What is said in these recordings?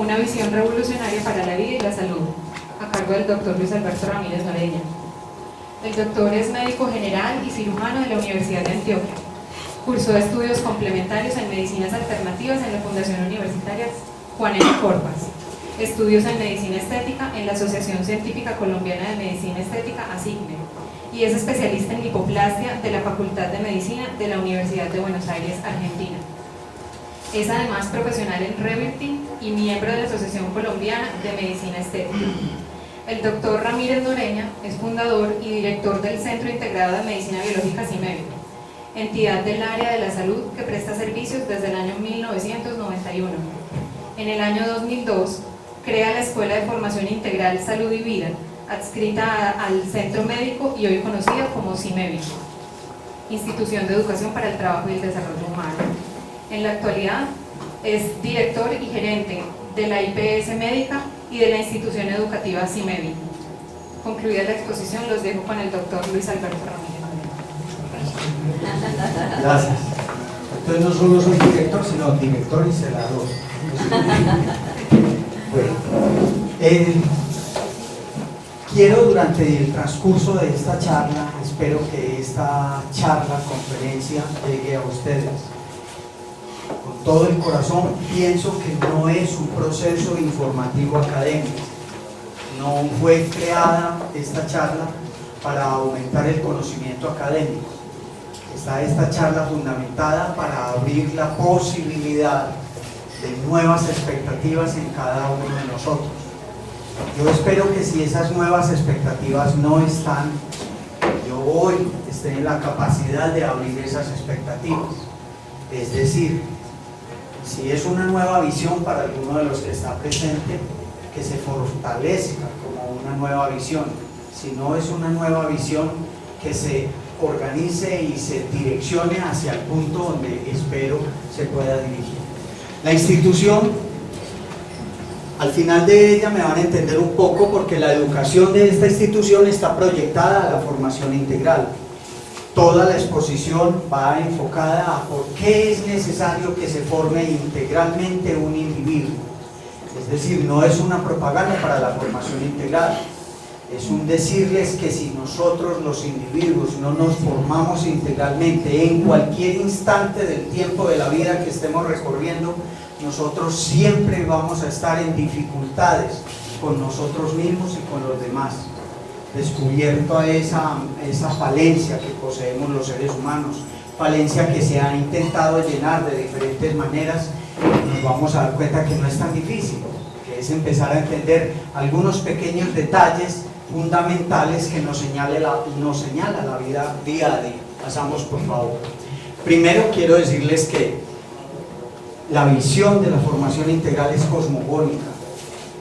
una visión revolucionaria para la vida y la salud, a cargo del Dr. Luis Alberto Ramírez Noreña. El doctor es médico general y cirujano de la Universidad de Antioquia. Cursó estudios complementarios en medicinas alternativas en la Fundación Universitaria Juan N. Corpas. Estudios en medicina estética en la Asociación Científica Colombiana de Medicina Estética, ASICME, y es especialista en lipoplastia de la Facultad de Medicina de la Universidad de Buenos Aires, Argentina. Es además profesional en Reverting y miembro de la Asociación Colombiana de Medicina Estética. El doctor Ramírez Noreña es fundador y director del Centro Integrado de Medicina Biológica CIMEBI, entidad del área de la salud que presta servicios desde el año 1991. En el año 2002, crea la Escuela de Formación Integral Salud y Vida, adscrita al Centro Médico y hoy conocida como CIMEBI, Institución de Educación para el Trabajo y el Desarrollo Humano. En la actualidad, es director y gerente de la IPS Médica y de la institución educativa CIMEBI. Concluida la exposición, los dejo con el doctor Luis Alberto Ramírez. Gracias. Entonces no solo soy director, sino director y celador. Bueno, quiero durante el transcurso de esta charla, espero que esta charla, conferencia, llegue a ustedes. Con todo el corazón, pienso que no es un proceso informativo académico. No fue creada esta charla para aumentar el conocimiento académico. Está esta charla fundamentada para abrir la posibilidad de nuevas expectativas en cada uno de nosotros. Yo espero que si esas nuevas expectativas no están, yo hoy esté en la capacidad de abrir esas expectativas. Es decir, si es una nueva visión para alguno de los que está presente, que se fortalezca como una nueva visión. Si no es una nueva visión, que se organice y se direccione hacia el punto donde espero se pueda dirigir. La institución, al final de ella me van a entender un poco porque la educación de esta institución está proyectada a la formación integral. Toda la exposición va enfocada a por qué es necesario que se forme integralmente un individuo. Es decir, no es una propaganda para la formación integral, es un decirles que si nosotros los individuos no nos formamos integralmente en cualquier instante del tiempo de la vida que estemos recorriendo, nosotros siempre vamos a estar en dificultades con nosotros mismos y con los demás. Descubierto a esa falencia que poseemos los seres humanos, falencia que se ha intentado llenar de diferentes maneras, nos vamos a dar cuenta que no es tan difícil, que es empezar a entender algunos pequeños detalles fundamentales que nos señala la vida día a día. Pasamos, por favor. Primero quiero decirles que la visión de la formación integral es cosmogónica.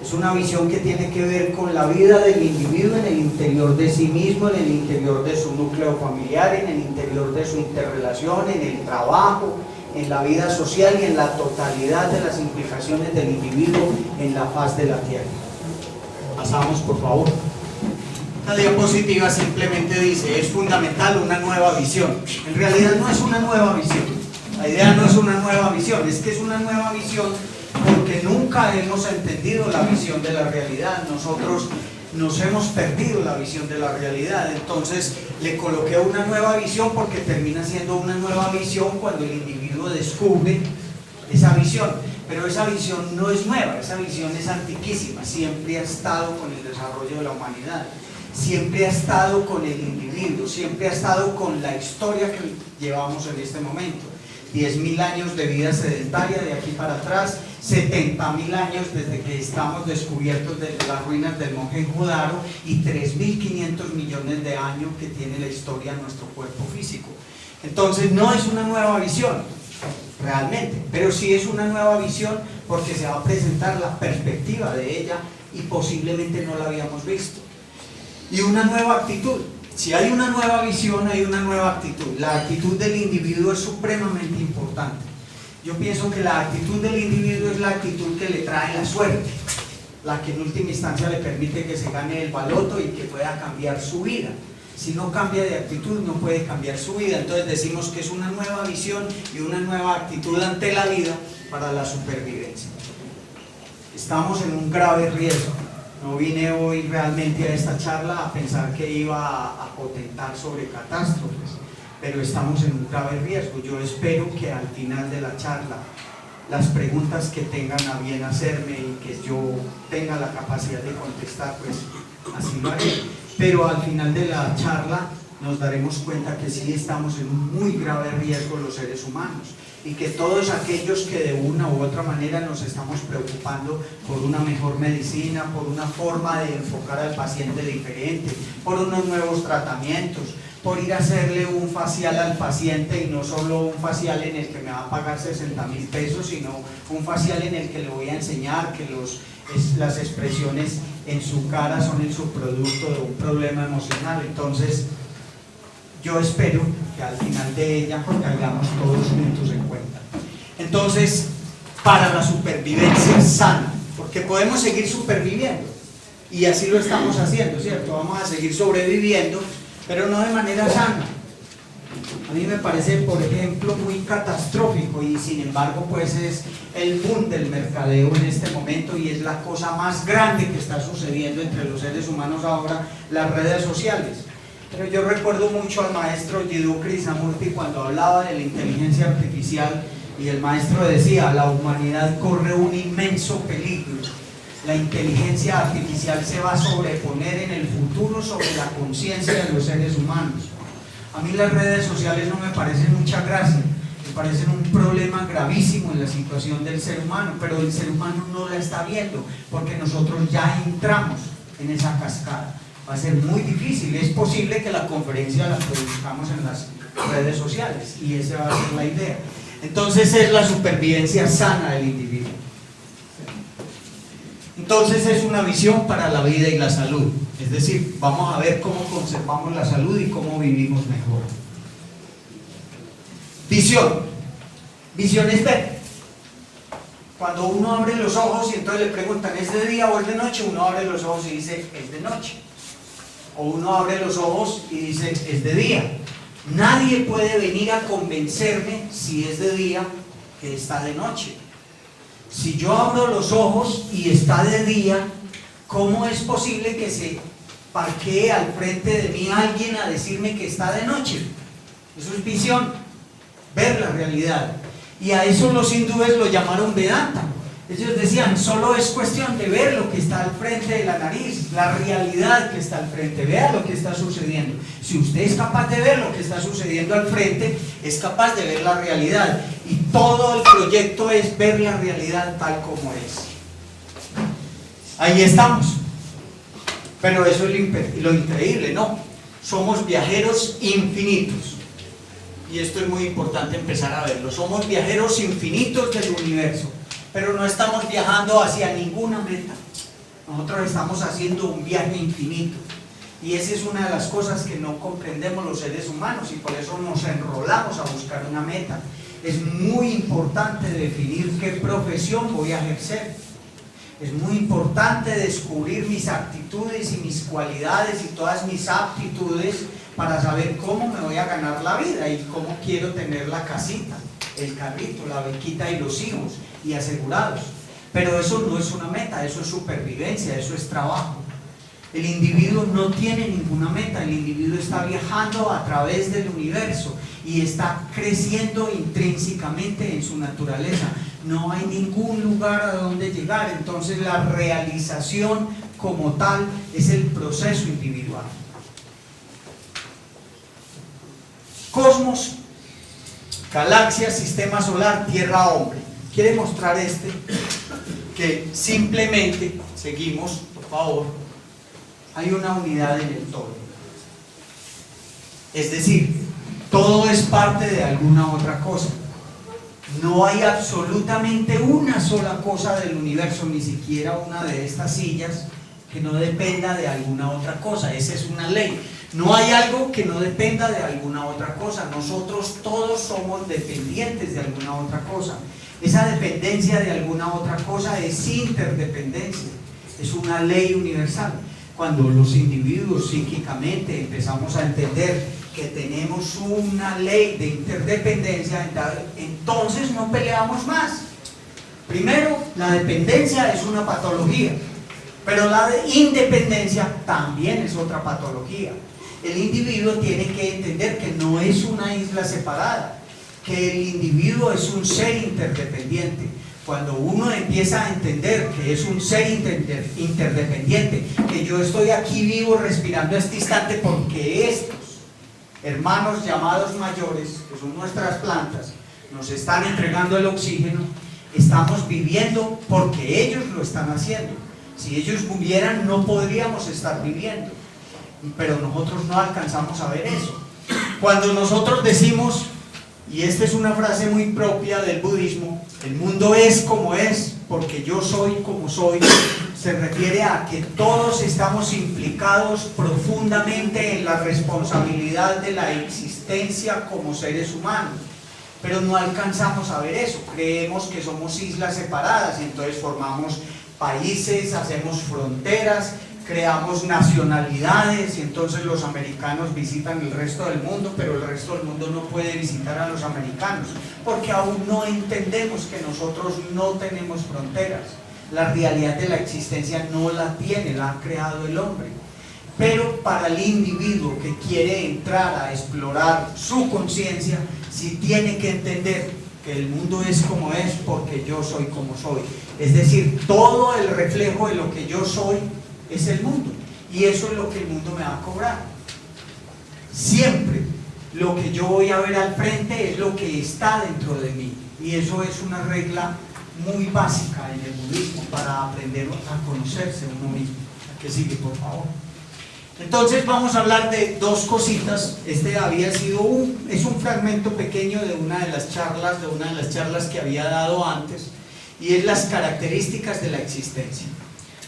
Es una visión que tiene que ver con la vida del individuo en el interior de sí mismo, en el interior de su núcleo familiar, en el interior de su interrelación, en el trabajo, en la vida social y en la totalidad de las implicaciones del individuo en la faz de la tierra. Pasamos, por favor. La diapositiva simplemente dice, es fundamental una nueva visión. En realidad no es una nueva visión. La idea no es una nueva visión, es que es una nueva visión porque nunca hemos entendido la visión de la realidad. Nosotros nos hemos perdido la visión de la realidad. Entonces le coloqué una nueva visión porque termina siendo una nueva visión cuando el individuo descubre esa visión. Pero esa visión no es nueva, esa visión es antiquísima, siempre ha estado con el desarrollo de la humanidad, siempre ha estado con el individuo, siempre ha estado con la historia que llevamos en este momento. 10.000 años de vida sedentaria de aquí para atrás, 70.000 años desde que estamos descubiertos de las ruinas del Mohenjo-Daro y 3.500 millones de años que tiene la historia de nuestro cuerpo físico. Entonces no es una nueva visión realmente, pero sí es una nueva visión porque se va a presentar la perspectiva de ella y posiblemente no la habíamos visto. Y una nueva actitud. Si hay una nueva visión, hay una nueva actitud. La actitud del individuo es supremamente importante. Yo pienso que la actitud del individuo es la actitud que le trae la suerte, la que en última instancia le permite que se gane el baloto y que pueda cambiar su vida. Si no cambia de actitud, no puede cambiar su vida. Entonces decimos que es una nueva visión y una nueva actitud ante la vida para la supervivencia. estamos en un grave riesgo. No vine hoy realmente a esta charla a pensar que iba a potentar sobre catástrofes, pero estamos en un grave riesgo. Yo espero que al final de la charla, las preguntas que tengan a bien hacerme y que yo tenga la capacidad de contestar, pues así lo haré. Pero al final de la charla nos daremos cuenta que sí estamos en un muy grave riesgo los seres humanos, y que todos aquellos que de una u otra manera nos estamos preocupando por una mejor medicina, por una forma de enfocar al paciente diferente, por unos nuevos tratamientos, por ir a hacerle un facial al paciente, y no solo un facial en el que me va a pagar 60.000 pesos, sino un facial en el que le voy a enseñar que las expresiones en su cara son el subproducto de un problema emocional. Entonces, yo espero que al final de ella caigamos todos juntos en cuenta. Entonces, para la supervivencia sana, porque podemos seguir superviviendo, y así lo estamos haciendo, ¿cierto? Vamos a seguir sobreviviendo, pero no de manera sana. A mí me parece, por ejemplo, muy catastrófico, y sin embargo, pues es el boom del mercadeo en este momento, y es la cosa más grande que está sucediendo entre los seres humanos ahora, las redes sociales. Pero yo recuerdo mucho al maestro Jiddu Krishnamurti cuando hablaba de la inteligencia artificial, y el maestro decía: la humanidad corre un inmenso peligro. La inteligencia artificial se va a sobreponer en el futuro sobre la conciencia de los seres humanos. A mí las redes sociales no me parecen mucha gracia, me parecen un problema gravísimo en la situación del ser humano, pero el ser humano no la está viendo, porque nosotros ya entramos en esa cascada. Va a ser muy difícil. Es posible que la conferencia la produzcamos en las redes sociales, y esa va a ser la idea. Entonces es la supervivencia sana del individuo. Entonces es una visión para la vida y la salud. Es decir, vamos a ver cómo conservamos la salud y cómo vivimos mejor. Visión. Visión es ver. Cuando uno abre los ojos y entonces le preguntan: ¿es de día o es de noche? Uno abre los ojos y dice: es de noche. O uno abre los ojos y dice: es de día. Nadie puede venir a convencerme si es de día que está de noche. Si yo abro los ojos y está de día, ¿cómo es posible que se parquee al frente de mí alguien a decirme que está de noche? Eso es visión, ver la realidad. Y a eso los hindúes lo llamaron Vedanta. Ellos decían: solo es cuestión de ver lo que está al frente de la nariz, la realidad que está al frente, vea lo que está sucediendo. Si usted es capaz de ver lo que está sucediendo al frente, es capaz de ver la realidad, y todo el proyecto es ver la realidad tal como es. Ahí estamos. Pero eso es lo increíble, ¿no? Somos viajeros infinitos, y esto es muy importante empezar a verlo. Somos viajeros infinitos del universo, pero no estamos viajando hacia ninguna meta. Nosotros estamos haciendo un viaje infinito, y esa es una de las cosas que no comprendemos los seres humanos, y por eso nos enrolamos a buscar una meta. Es muy importante definir qué profesión voy a ejercer. Es muy importante descubrir mis actitudes y mis cualidades y todas mis aptitudes para saber cómo me voy a ganar la vida y cómo quiero tener la casita, el carrito, la bequita y los hijos y asegurados. Pero eso no es una meta, eso es supervivencia, eso es trabajo. El individuo no tiene ninguna meta, el individuo está viajando a través del universo y está creciendo intrínsecamente en su naturaleza. No hay ningún lugar a donde llegar. Entonces la realización como tal es el proceso individual. Cosmos, galaxia, sistema solar, tierra, hombre. Quiere mostrar que simplemente seguimos, por favor, hay una unidad en el todo. Es decir, todo es parte de alguna otra cosa. No hay absolutamente una sola cosa del universo, ni siquiera una de estas sillas, que no dependa de alguna otra cosa. Esa es una ley. No hay algo que no dependa de alguna otra cosa. Nosotros todos somos dependientes de alguna otra cosa. Esa dependencia de alguna otra cosa es interdependencia. Es una ley universal. Cuando los individuos psíquicamente empezamos a entender que tenemos una ley de interdependencia, entonces no peleamos más. Primero, la dependencia es una patología, pero la independencia también es otra patología. El individuo tiene que entender que no es una isla separada, que el individuo es un ser interdependiente. Cuando uno empieza a entender que es un ser interdependiente, que yo estoy aquí vivo respirando este instante porque estos hermanos llamados mayores, que son nuestras plantas, nos están entregando el oxígeno, estamos viviendo porque ellos lo están haciendo. Si ellos murieran no podríamos estar viviendo, pero nosotros no alcanzamos a ver eso. Cuando nosotros decimos, y esta es una frase muy propia del budismo, el mundo es como es porque yo soy como soy, se refiere a que todos estamos implicados profundamente en la responsabilidad de la existencia como seres humanos, pero no alcanzamos a ver eso. Creemos que somos islas separadas y entonces formamos países, hacemos fronteras, creamos nacionalidades y entonces los americanos visitan el resto del mundo, pero el resto del mundo no puede visitar a los americanos porque aún no entendemos que nosotros no tenemos fronteras. La realidad de la existencia no la tiene, la ha creado el hombre. Pero para el individuo que quiere entrar a explorar su conciencia, sí tiene que entender que el mundo es como es porque yo soy como soy. Es decir, todo el reflejo de lo que yo soy es el mundo, y eso es lo que el mundo me va a cobrar. Siempre lo que yo voy a ver al frente es lo que está dentro de mí, y eso es una regla muy básica en el budismo para aprender a conocerse uno mismo. ¿Qué sigue, por favor? Entonces vamos a hablar de dos cositas. Este había sido es un fragmento pequeño de una de las charlas que había dado antes, y es las características de la existencia.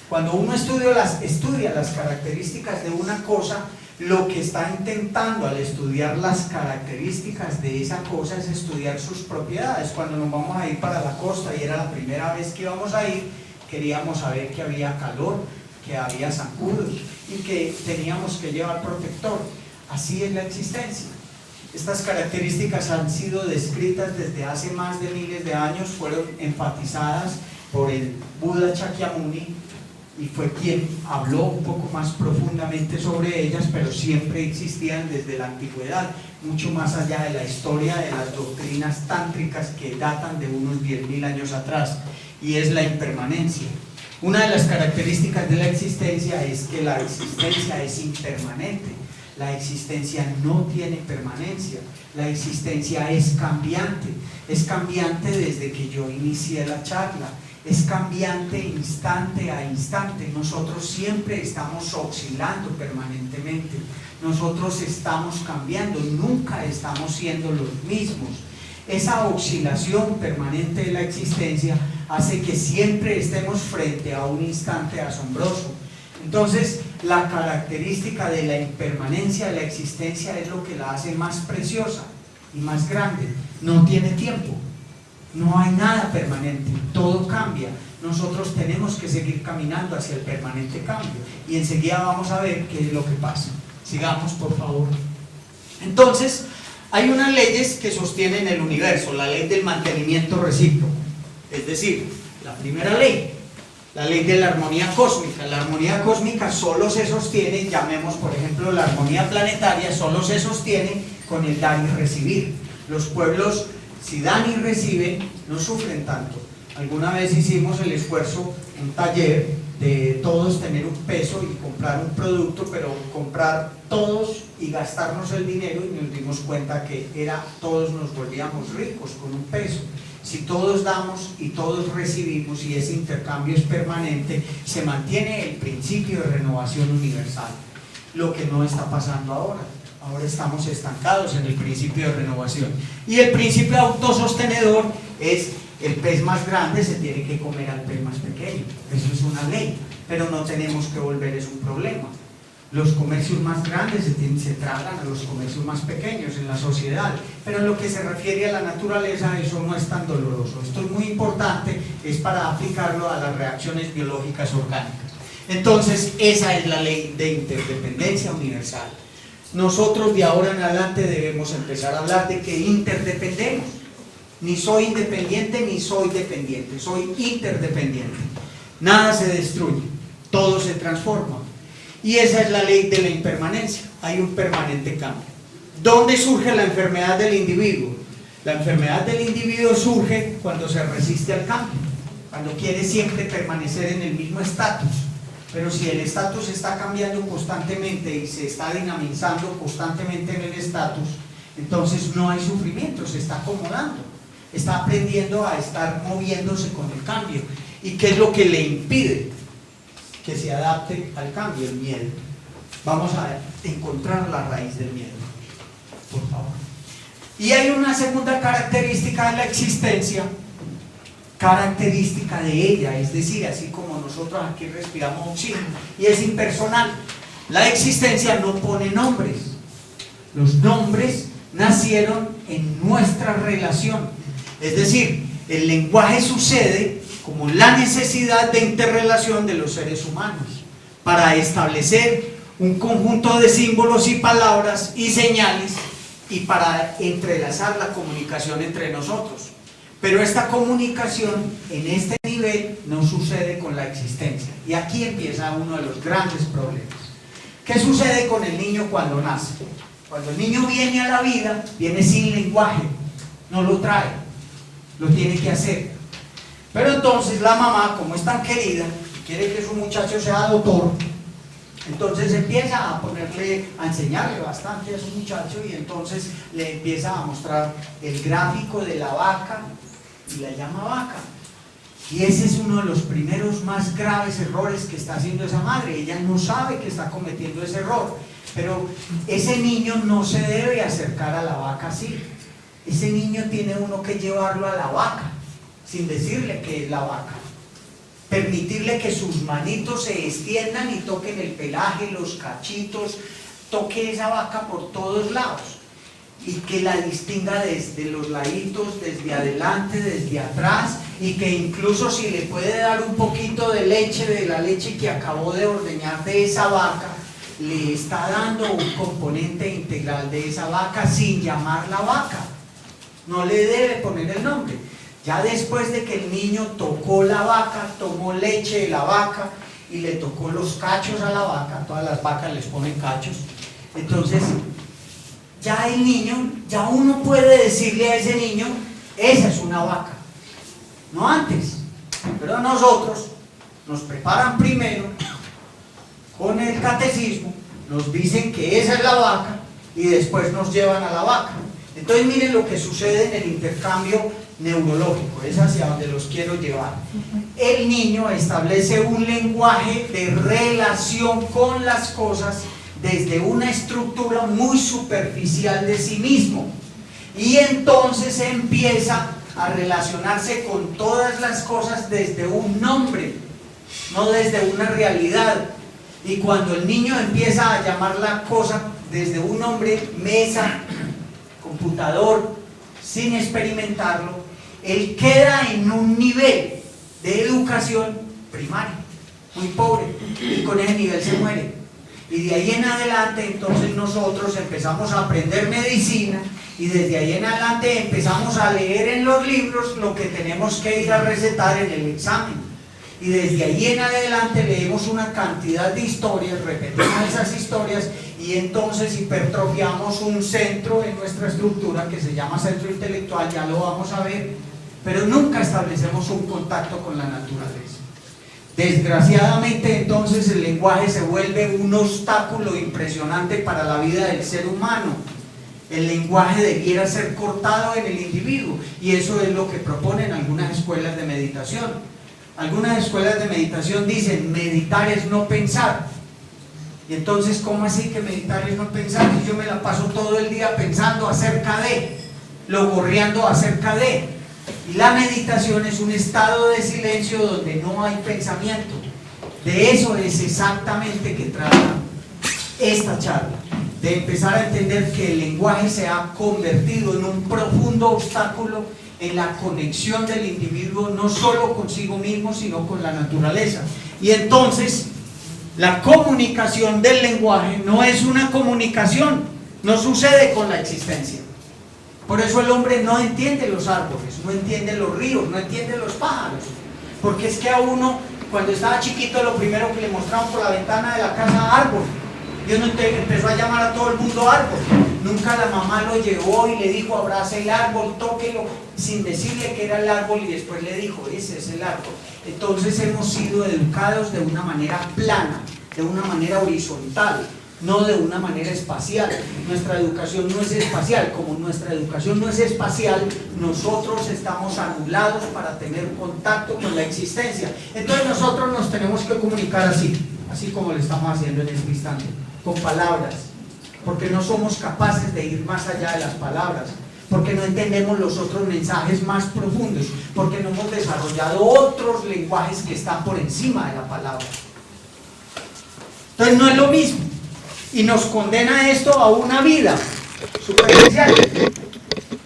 Cuando uno estudia las características de una cosa, lo que está intentando al estudiar las características de esa cosa es estudiar sus propiedades. Cuando nos vamos a ir para la costa, y era la primera vez que íbamos a ir, queríamos saber que había calor, que había zancudos y que teníamos que llevar protector. Así es la existencia. Estas características han sido descritas desde hace más de miles de años, fueron enfatizadas por el Buda Shakyamuni, y fue quien habló un poco más profundamente sobre ellas, pero siempre existían desde la antigüedad, mucho más allá de la historia de las doctrinas tántricas que datan de unos 10.000 años atrás, y es la impermanencia. Una de las características de la existencia es que la existencia es impermanente. La existencia no tiene permanencia, la existencia es cambiante desde que yo inicié la charla, es cambiante instante a instante. Nosotros siempre estamos oscilando permanentemente, nosotros estamos cambiando, nunca estamos siendo los mismos. Esa oscilación permanente de la existencia hace que siempre estemos frente a un instante asombroso. Entonces, la característica de la impermanencia de la existencia es lo que la hace más preciosa y más grande. No tiene tiempo, no hay nada permanente, todo cambia. Nosotros tenemos que seguir caminando hacia el permanente cambio, y enseguida vamos a ver qué es lo que pasa. Sigamos, por favor. Entonces, hay unas leyes que sostienen el universo, la ley del mantenimiento recíproco, es decir, la primera ley, la ley de la armonía cósmica. La armonía cósmica solo se sostiene, llamemos por ejemplo la armonía planetaria, solo se sostiene con el dar y recibir. Los pueblos, si dan y reciben, no sufren tanto. Alguna vez hicimos el esfuerzo, un taller, de todos tener un peso y comprar un producto, pero comprar todos y gastarnos el dinero, y nos dimos cuenta que todos nos volvíamos ricos con un peso. Si todos damos y todos recibimos, y ese intercambio es permanente, se mantiene el principio de renovación universal. Lo que no está pasando ahora. Ahora estamos estancados en el principio de renovación. Y el principio autosostenedor es: el pez más grande se tiene que comer al pez más pequeño. Eso es una ley, pero no tenemos que volver eso un problema. Los comercios más grandes se tragan a los comercios más pequeños en la sociedad, pero en lo que se refiere a la naturaleza, eso no es tan doloroso. Esto es muy importante, es para aplicarlo a las reacciones biológicas orgánicas. Entonces, esa es la ley de interdependencia universal. Nosotros de ahora en adelante debemos empezar a hablar de que interdependemos. Ni soy independiente ni soy dependiente, soy interdependiente. Nada se destruye, todo se transforma. Y esa es la ley de la impermanencia, hay un permanente cambio. ¿Dónde surge la enfermedad del individuo? La enfermedad del individuo surge cuando se resiste al cambio, cuando quiere siempre permanecer en el mismo estatus. Pero si el estatus está cambiando constantemente y se está dinamizando constantemente en el estatus, entonces no hay sufrimiento, se está acomodando, está aprendiendo a estar moviéndose con el cambio. ¿Y qué es lo que le impide que se adapte al cambio? El miedo. Vamos a encontrar la raíz del miedo, por favor. Y hay una segunda característica de la existencia, característica de ella, es decir, así como nosotros aquí respiramos oxígeno, y es impersonal. La existencia no pone nombres, los nombres nacieron en nuestra relación, es decir, el lenguaje sucede como la necesidad de interrelación de los seres humanos para establecer un conjunto de símbolos y palabras y señales y para entrelazar la comunicación entre nosotros. Pero esta comunicación en este nivel no sucede con la existencia. Y aquí empieza uno de los grandes problemas. ¿Qué sucede con el niño cuando nace? Cuando el niño viene a la vida, viene sin lenguaje, no lo trae, lo tiene que hacer. Pero entonces la mamá, como es tan querida, quiere que su muchacho sea doctor, entonces empieza a enseñarle bastante a su muchacho, y entonces le empieza a mostrar el gráfico de la vaca y la llama vaca. Y ese es uno de los primeros más graves errores que está haciendo esa madre. Ella no sabe que está cometiendo ese error, pero ese niño no se debe acercar a la vaca así. Ese niño tiene uno que llevarlo a la vaca sin decirle que es la vaca, permitirle que sus manitos se extiendan y toquen el pelaje, los cachitos, toque esa vaca por todos lados y que la distinga desde los laditos, desde adelante, desde atrás, y que incluso si le puede dar un poquito de leche, de la leche que acabó de ordeñar de esa vaca, le está dando un componente integral de esa vaca sin llamarla vaca. No le debe poner el nombre. Ya después de que el niño tocó la vaca, tomó leche de la vaca y le tocó los cachos a la vaca, todas las vacas les ponen cachos, entonces ya el niño, ya uno puede decirle a ese niño, esa es una vaca, no antes. Pero nosotros nos preparan primero con el catecismo, nos dicen que esa es la vaca y después nos llevan a la vaca. Entonces miren lo que sucede en el intercambio neurológico, es hacia donde los quiero llevar. El niño establece un lenguaje de relación con las cosas desde una estructura muy superficial de sí mismo, y entonces empieza a relacionarse con todas las cosas desde un nombre, no desde una realidad. Y cuando el niño empieza a llamar la cosa desde un nombre, mesa, computador, sin experimentarlo, él queda en un nivel de educación primaria, muy pobre, y con ese nivel se muere. Y de ahí en adelante entonces nosotros empezamos a aprender medicina, y desde ahí en adelante empezamos a leer en los libros lo que tenemos que ir a recetar en el examen. Y desde ahí en adelante leemos una cantidad de historias, repetimos esas historias, y entonces hipertrofiamos un centro en nuestra estructura que se llama centro intelectual, ya lo vamos a ver, pero nunca establecemos un contacto con la naturaleza. Desgraciadamente entonces el lenguaje se vuelve un obstáculo impresionante para la vida del ser humano. El lenguaje debiera ser cortado en el individuo, y eso es lo que proponen algunas escuelas de meditación. Algunas escuelas de meditación dicen, meditar es no pensar. Y entonces, ¿cómo así que meditar es no pensar? Y yo me la paso todo el día pensando acerca de, logorreando acerca de. Y la meditación es un estado de silencio donde no hay pensamiento. De eso es exactamente que trata esta charla, de empezar a entender que el lenguaje se ha convertido en un profundo obstáculo en la conexión del individuo, no solo consigo mismo, sino con la naturaleza. Y entonces la comunicación del lenguaje no es una comunicación, no sucede con la existencia. Por eso el hombre no entiende los árboles, no entiende los ríos, no entiende los pájaros. Porque es que a uno, cuando estaba chiquito, lo primero que le mostraban por la ventana de la casa, árbol. Y uno empezó a llamar a todo el mundo árbol. Nunca la mamá lo llevó y le dijo, abrace el árbol, tóquelo, sin decirle que era el árbol, y después le dijo, ese es el árbol. Entonces hemos sido educados de una manera plana, de una manera horizontal, no de una manera espacial. Nuestra educación no es espacial. Como nuestra educación no es espacial, nosotros estamos anulados para tener contacto con la existencia. Entonces nosotros nos tenemos que comunicar así como lo estamos haciendo en este instante, con palabras, porque no somos capaces de ir más allá de las palabras, porque no entendemos los otros mensajes más profundos, porque no hemos desarrollado otros lenguajes que están por encima de la palabra. Entonces no es lo mismo, y nos condena esto a una vida superficial.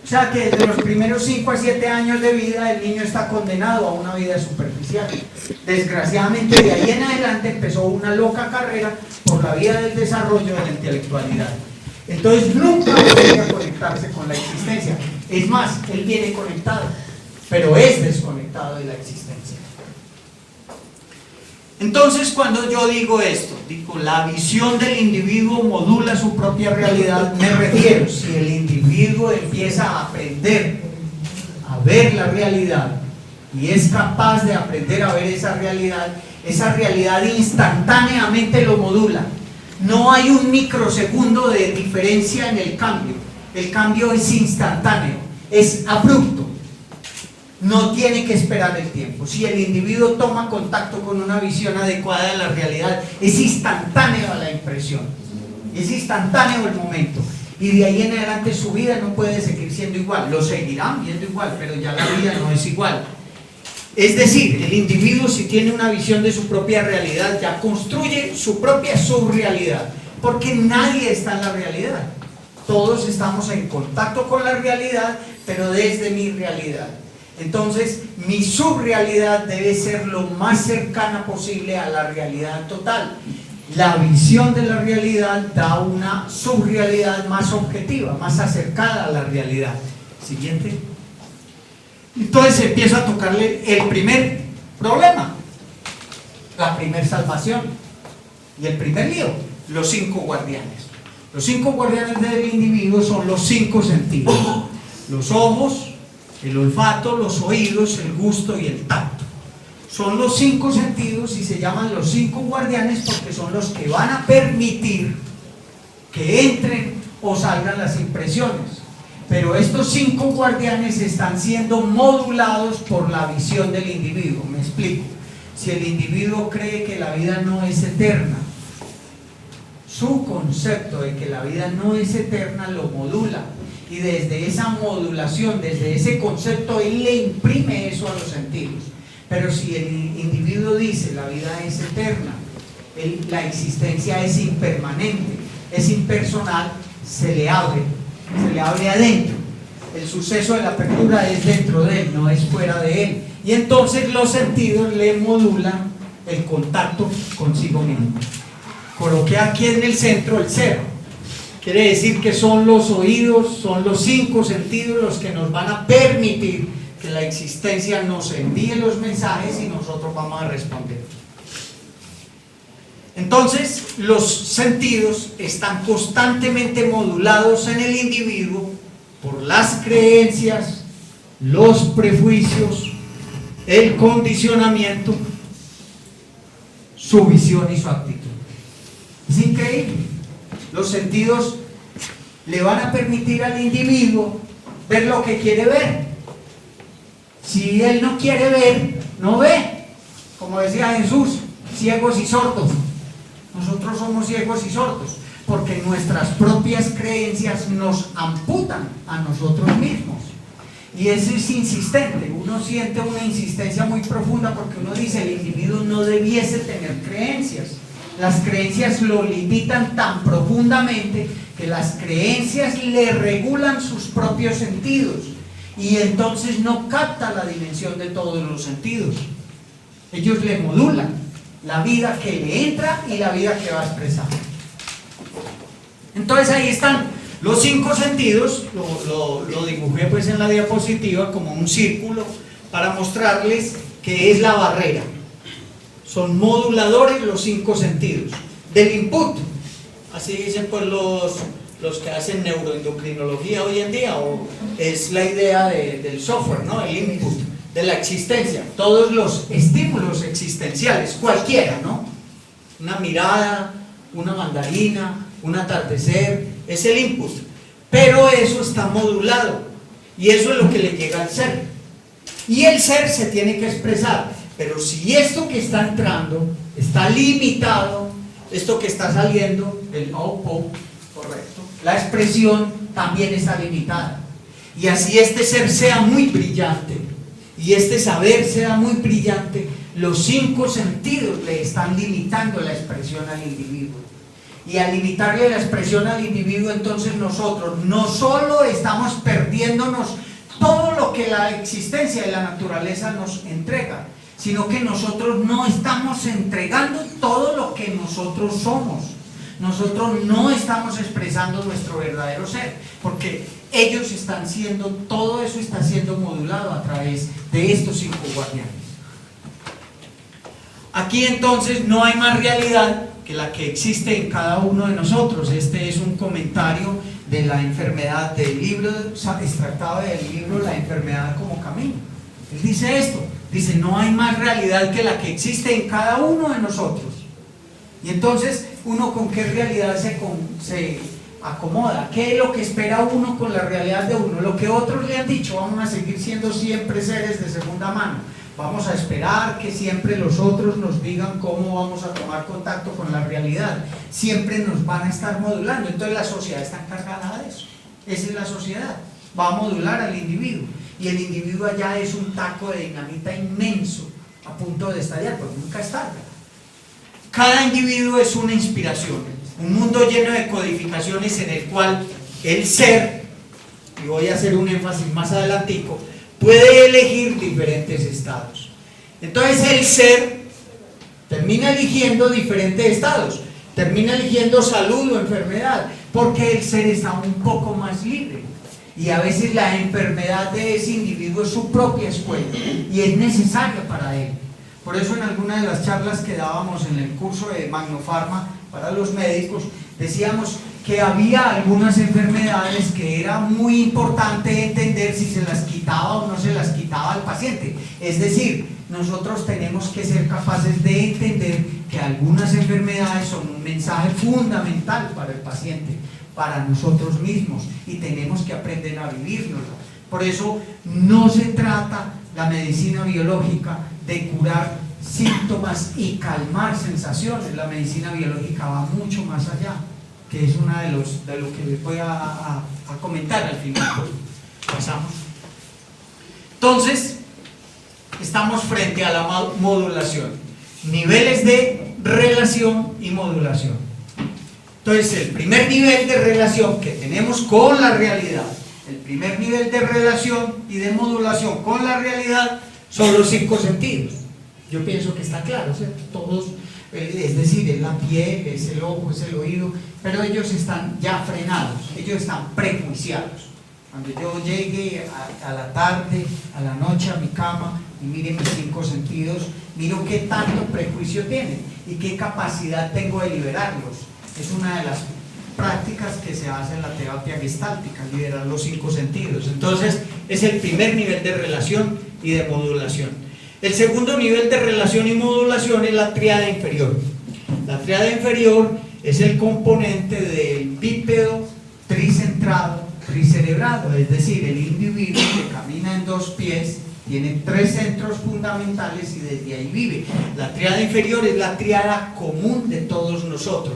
O sea que desde los primeros 5 a 7 años de vida el niño está condenado a una vida superficial. Desgraciadamente de ahí en adelante empezó una loca carrera por la vía del desarrollo de la intelectualidad. Entonces nunca podría conectarse con la existencia. Es más, él viene conectado, pero es desconectado de la existencia. Entonces cuando yo digo esto, digo la visión del individuo modula su propia realidad, me refiero, si el individuo empieza a aprender a ver la realidad y es capaz de aprender a ver esa realidad instantáneamente lo modula. No hay un microsegundo de diferencia en el cambio es instantáneo, es abrupto. No tiene que esperar el tiempo. Si el individuo toma contacto con una visión adecuada de la realidad, es instantánea la impresión, es instantáneo el momento, y de ahí en adelante su vida no puede seguir siendo igual. Lo seguirán viendo igual, pero ya la vida no es igual. Es decir, el individuo, si tiene una visión de su propia realidad, ya construye su propia subrealidad, porque nadie está en la realidad. Todos estamos en contacto con la realidad, pero desde mi realidad. Entonces, mi subrealidad debe ser lo más cercana posible a la realidad total. La visión de la realidad da una subrealidad más objetiva, más acercada a la realidad. Siguiente. Entonces empieza a tocarle el primer problema, la primer salvación y el primer lío, los 5 guardianes. Los 5 guardianes del individuo son los 5 sentidos: los ojos, el olfato, los oídos, el gusto y el tacto. Son los 5 sentidos y se llaman los 5 guardianes porque son los que van a permitir que entren o salgan las impresiones. Pero estos 5 guardianes están siendo modulados por la visión del individuo. Me explico. Si el individuo cree que la vida no es eterna, su concepto de que la vida no es eterna lo modula. Y desde esa modulación, desde ese concepto, él le imprime eso a los sentidos. Pero si el individuo dice la vida es eterna, la existencia es impermanente, es impersonal, se le abre adentro. El suceso de la apertura es dentro de él, no es fuera de él. Y entonces los sentidos le modulan el contacto consigo mismo. Coloqué aquí en el centro el cero. Quiere decir que son los oídos, son los 5 sentidos los que nos van a permitir que la existencia nos envíe los mensajes y nosotros vamos a responder. Entonces, los sentidos están constantemente modulados en el individuo por las creencias, los prejuicios, el condicionamiento, su visión y su actitud. Es increíble. Los sentidos le van a permitir al individuo ver lo que quiere ver. Si él no quiere ver, no ve. Como decía Jesús, ciegos y sordos. Nosotros somos ciegos y sordos porque nuestras propias creencias nos amputan a nosotros mismos. Y eso es insistente. Uno siente una insistencia muy profunda porque uno dice el individuo no debiese tener creencias. Las creencias lo limitan tan profundamente que las creencias le regulan sus propios sentidos y entonces no capta la dimensión de todos los sentidos. Ellos le modulan la vida que le entra y la vida que va a expresar. Entonces ahí están Los 5 sentidos lo dibujé pues en la diapositiva como un círculo para mostrarles que es la barrera. Son moduladores los 5 sentidos del input, así dicen pues los que hacen neuroendocrinología hoy en día, o es la idea del software, ¿no? El input, de la existencia, todos los estímulos existenciales, cualquiera, ¿no? Una mirada, una mandarina, un atardecer, es el input, pero eso está modulado y eso es lo que le llega al ser, y el ser se tiene que expresar. Pero si esto que está entrando está limitado, esto que está saliendo, el output, correcto, la expresión también está limitada. Y así este ser sea muy brillante y este saber sea muy brillante, los 5 sentidos le están limitando la expresión al individuo. Y al limitarle la expresión al individuo, entonces nosotros no solo estamos perdiéndonos todo lo que la existencia de la naturaleza nos entrega, sino que nosotros no estamos entregando todo lo que nosotros somos. Nosotros no estamos expresando nuestro verdadero ser, porque ellos están siendo, todo eso está siendo modulado a través de estos 5 guardianes. Aquí entonces no hay más realidad que la que existe en cada uno de nosotros. Este es un comentario de la enfermedad, del libro, extractado del libro La enfermedad como camino. Él dice esto. Dice, no hay más realidad que la que existe en cada uno de nosotros. Y entonces, ¿uno con qué realidad se acomoda? ¿Qué es lo que espera uno con la realidad de uno? Lo que otros le han dicho, vamos a seguir siendo siempre seres de segunda mano. Vamos a esperar que siempre los otros nos digan cómo vamos a tomar contacto con la realidad. Siempre nos van a estar modulando. Entonces la sociedad está encargada de eso. Esa es la sociedad. Va a modular al individuo. Y el individuo allá es un taco de dinamita inmenso, a punto de estallar, porque nunca estalla. Cada individuo es una inspiración, un mundo lleno de codificaciones en el cual el ser, y voy a hacer un énfasis más adelantico, puede elegir diferentes estados. Entonces el ser termina eligiendo diferentes estados, termina eligiendo salud o enfermedad, porque el ser está un poco más libre. Y a veces la enfermedad de ese individuo es su propia escuela y es necesaria para él. Por eso en algunas de las charlas que dábamos en el curso de Magnofarma para los médicos, decíamos que había algunas enfermedades que era muy importante entender si se las quitaba o no se las quitaba al paciente. Es decir, nosotros tenemos que ser capaces de entender que algunas enfermedades son un mensaje fundamental para el paciente, para nosotros mismos, y tenemos que aprender a vivirlo. Por eso no se trata la medicina biológica de curar síntomas y calmar sensaciones. La medicina biológica va mucho más allá, que es una de lo que les voy a comentar al final. Pasamos. Entonces, estamos frente a la modulación, niveles de relación y modulación. Entonces, el primer nivel de relación que tenemos con la realidad, el primer nivel de relación y de modulación con la realidad son los 5 sentidos. Yo pienso que está claro, ¿cierto? Todos, es decir, es la piel, es el ojo, es el oído, pero ellos están ya frenados, ellos están prejuiciados. Cuando yo llegue a la tarde, a la noche a mi cama y mire mis 5 sentidos, miro qué tanto prejuicio tienen y qué capacidad tengo de liberarlos. Es una de las prácticas que se hace en la terapia gestáltica, liberar los 5 sentidos. Entonces, es el primer nivel de relación y de modulación. El segundo nivel de relación y modulación es la tríada inferior. La tríada inferior es el componente del bípedo tricentrado, tricerebrado, es decir, el individuo que camina en 2 pies, tiene 3 centros fundamentales y desde ahí vive. La tríada inferior es la tríada común de todos nosotros.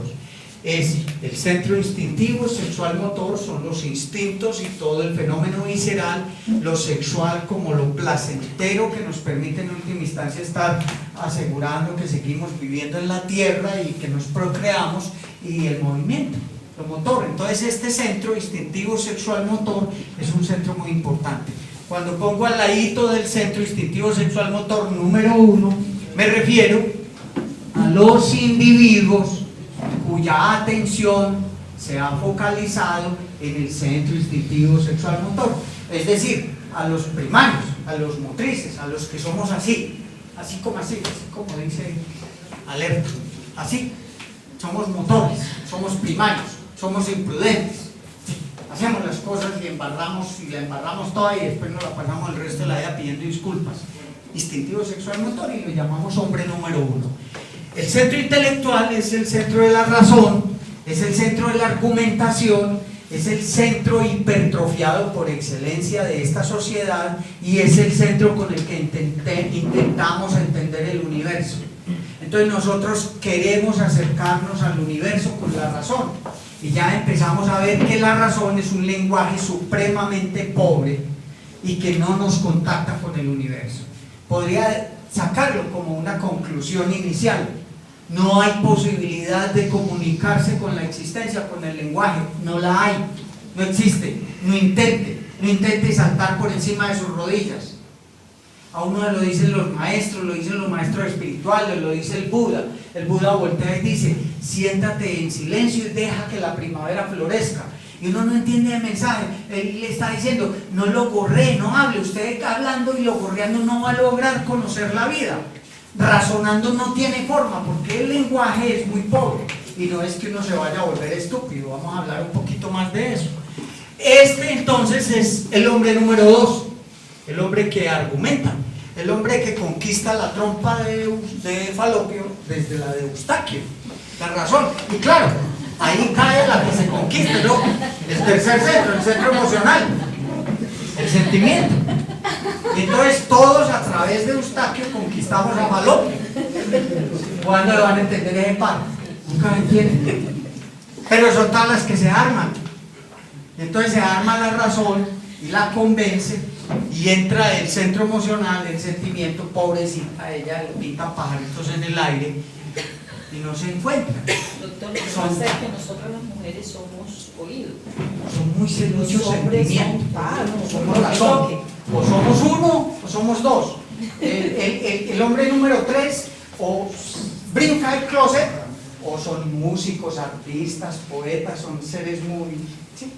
Es el centro instintivo, sexual, motor, son los instintos y todo el fenómeno visceral, lo sexual como lo placentero que nos permite en última instancia estar asegurando que seguimos viviendo en la tierra y que nos procreamos, y el movimiento, lo motor. Entonces este centro instintivo, sexual, motor es un centro muy importante. Cuando pongo al ladito del centro instintivo, sexual, motor número 1, me refiero a los individuos cuya atención se ha focalizado en el centro instintivo sexual motor, es decir, a los primarios, a los motrices, a los que somos así como dice Alerta, así, somos motores, somos primarios, somos imprudentes, hacemos las cosas y la embarramos toda y después nos la pasamos el resto de la vida pidiendo disculpas. Instintivo sexual motor, y lo llamamos hombre número 1. El centro intelectual es el centro de la razón, es el centro de la argumentación, es el centro hipertrofiado por excelencia de esta sociedad y es el centro con el que intentamos entender el universo. Entonces nosotros queremos acercarnos al universo con la razón y ya empezamos a ver que la razón es un lenguaje supremamente pobre y que no nos contacta con el universo. Podría sacarlo como una conclusión inicial: no hay posibilidad de comunicarse con la existencia, con el lenguaje, no la hay, no existe, no intente saltar por encima de sus rodillas. A uno lo dicen los maestros espirituales, lo dice el Buda voltea y dice: siéntate en silencio y deja que la primavera florezca. Y uno no entiende el mensaje, él le está diciendo: no lo gorree, no hable, usted hablando y lo gorreando no va a lograr conocer la vida. Razonando no tiene forma, porque el lenguaje es muy pobre, y no es que uno se vaya a volver estúpido, vamos a hablar un poquito más de eso. Este entonces es el hombre número 2, el hombre que argumenta, el hombre que conquista la trompa de Falopio desde la de Eustaquio, la razón. Y claro, ahí cae la que se conquista, ¿no? El tercer centro, el centro emocional, el sentimiento. Y entonces todos a través de Eustaquio conquistamos a Falopio. ¿Cuándo lo van a entender ese par? Nunca lo entienden. Pero son todas las que se arman. Y entonces se arma la razón y la convence, y entra el centro emocional, el sentimiento, pobrecita, ella le pintan pajaritos en el aire y no se encuentra. Doctor, lo que pasa es que nosotros las mujeres somos oídos. Son muchos Los hombres sentimientos. son Somos razón. O somos uno o somos dos. El hombre número 3 o brinca el closet, o son músicos, artistas, poetas, son seres muy... ¿sí?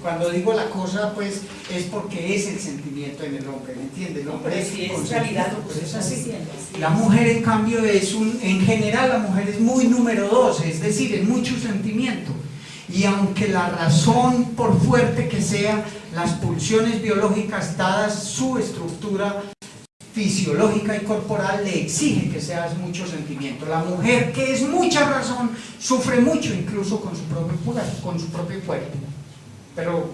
Cuando digo la cosa, pues es porque es el sentimiento en el hombre, ¿me entiendes? El hombre si es realidad lo que es usted así. está diciendo. La mujer, en cambio, en general la mujer es muy número 2, es decir, es mucho sentimiento. Y aunque la razón, por fuerte que sea, las pulsiones biológicas, dadas su estructura fisiológica y corporal, le exige que seas mucho sentimiento. La mujer, que es mucha razón, sufre mucho incluso con su propio cuerpo. Pero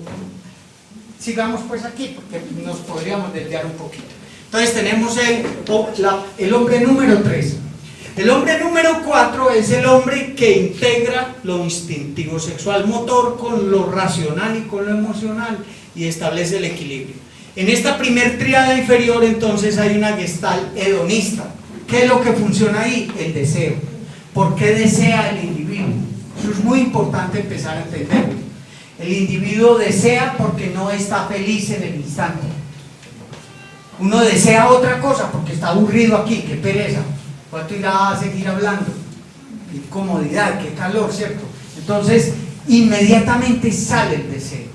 sigamos pues aquí, porque nos podríamos desviar un poquito. Entonces tenemos el hombre número 3. El hombre número 4 es el hombre que integra lo instintivo sexual motor con lo racional y con lo emocional y establece el equilibrio. En esta primer tríada inferior entonces hay una gestalt hedonista. ¿Qué es lo que funciona ahí? El deseo. ¿Por qué desea el individuo? Eso es muy importante empezar a entenderlo. El individuo desea porque no está feliz en el instante. Uno desea otra cosa porque está aburrido aquí, qué pereza. ¿Cuánto irá a seguir hablando? Qué incomodidad, qué calor, ¿cierto? Entonces, inmediatamente sale el deseo.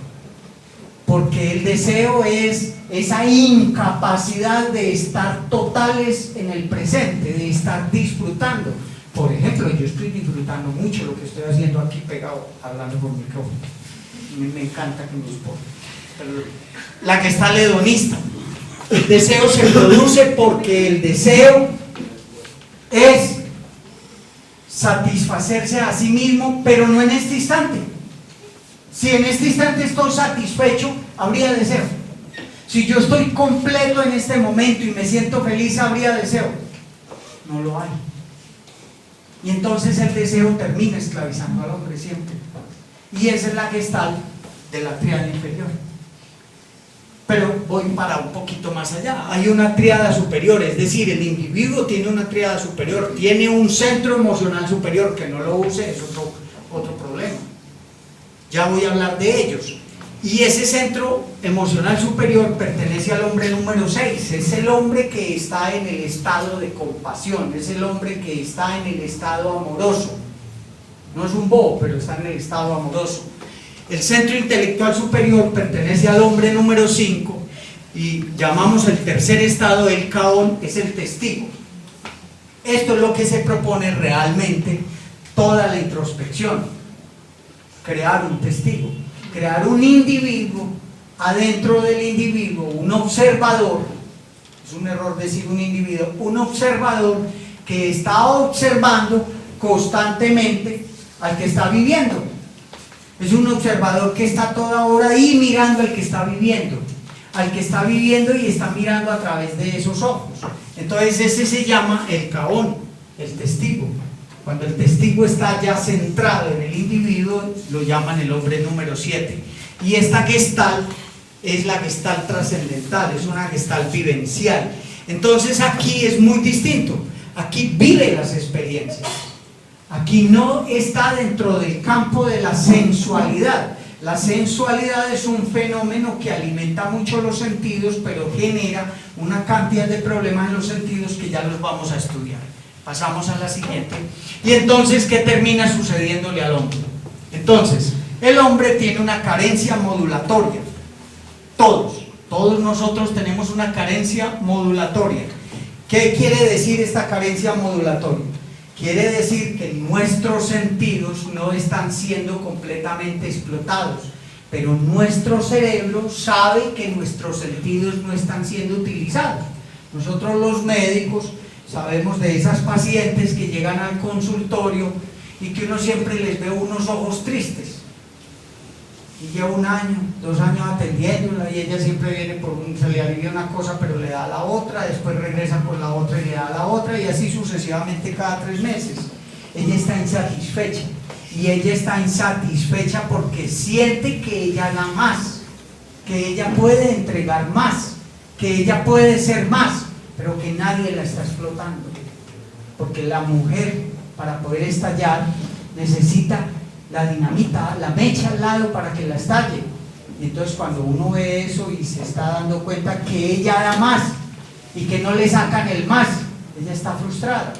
Porque el deseo es esa incapacidad de estar totales en el presente, de estar disfrutando. Por ejemplo, yo estoy disfrutando mucho lo que estoy haciendo aquí pegado, hablando por micrófono. Me encanta que me exponga. La que está hedonista. El deseo se produce porque el deseo es satisfacerse a sí mismo, pero no en este instante. Si en este instante estoy satisfecho, habría deseo. Si yo estoy completo en este momento y me siento feliz, habría deseo. No lo hay. Y entonces el deseo termina esclavizando al hombre siempre. Y esa es la gestalt de la tríada inferior. Pero voy para un poquito más allá. Hay una tríada superior, es decir, el individuo tiene una tríada superior, tiene un centro emocional superior, que no lo use es otro problema. Ya voy a hablar de ellos. Y ese centro emocional superior pertenece al hombre número 6, es el hombre que está en el estado de compasión, es el hombre que está en el estado amoroso. no es un bobo, pero está en el estado amoroso. El centro intelectual superior pertenece al hombre número 5 y llamamos el tercer estado, el Caón, es el testigo. Esto es lo que se propone realmente toda la introspección, crear un testigo, crear un individuo, adentro del individuo, un observador, es un error decir un individuo, un observador que está observando constantemente al que está viviendo. Es un observador que está toda hora ahí mirando al que está viviendo y está mirando a través de esos ojos. Entonces ese se llama el Caón, el testigo. Cuando el testigo está ya centrado en el individuo, lo llaman el hombre número 7. Y esta Gestalt es la Gestalt trascendental, es una Gestalt vivencial. Entonces aquí es muy distinto, aquí vive las experiencias. Aquí no está dentro del campo de la sensualidad. La sensualidad es un fenómeno que alimenta mucho los sentidos, pero genera una cantidad de problemas en los sentidos que ya los vamos a estudiar. Pasamos a la siguiente. Y entonces, ¿qué termina sucediéndole al hombre? Entonces, el hombre tiene una carencia modulatoria. Todos nosotros tenemos una carencia modulatoria. ¿Qué quiere decir esta carencia modulatoria? Quiere decir que nuestros sentidos no están siendo completamente explotados, pero nuestro cerebro sabe que nuestros sentidos no están siendo utilizados. Nosotros los médicos sabemos de esas pacientes que llegan al consultorio y que uno siempre les ve unos ojos tristes. Y lleva 1 año, 2 años atendiéndola y ella siempre viene se le alivia una cosa pero le da la otra, después regresa por la otra y le da la otra y así sucesivamente cada 3 meses. Ella está insatisfecha y ella está insatisfecha porque siente que ella da más, que ella puede entregar más, que ella puede ser más, pero que nadie la está explotando. Porque la mujer, para poder estallar, necesita la dinamita, la mecha al lado para que la estalle. Y entonces cuando uno ve eso y se está dando cuenta que ella da más y que no le sacan el más, ella está frustrada.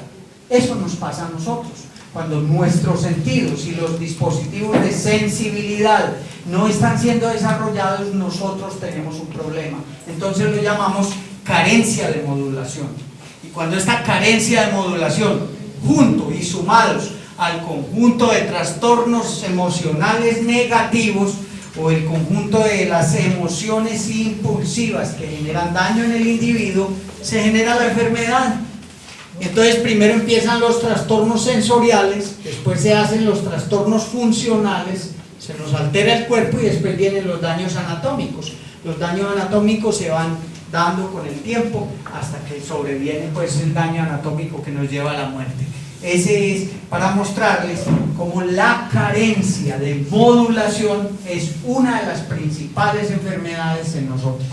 Eso nos pasa a nosotros. Cuando nuestros sentidos y los dispositivos de sensibilidad no están siendo desarrollados, nosotros tenemos un problema. Entonces lo llamamos carencia de modulación. Y cuando esta carencia de modulación, junto y sumados al conjunto de trastornos emocionales negativos o el conjunto de las emociones impulsivas que generan daño en el individuo, se genera la enfermedad. Entonces primero empiezan los trastornos sensoriales, después se hacen los trastornos funcionales, se nos altera el cuerpo y después vienen los daños anatómicos. Los daños anatómicos se van dando con el tiempo hasta que sobreviene pues el daño anatómico que nos lleva a la muerte. Ese es para mostrarles cómo la carencia de modulación es una de las principales enfermedades en nosotros.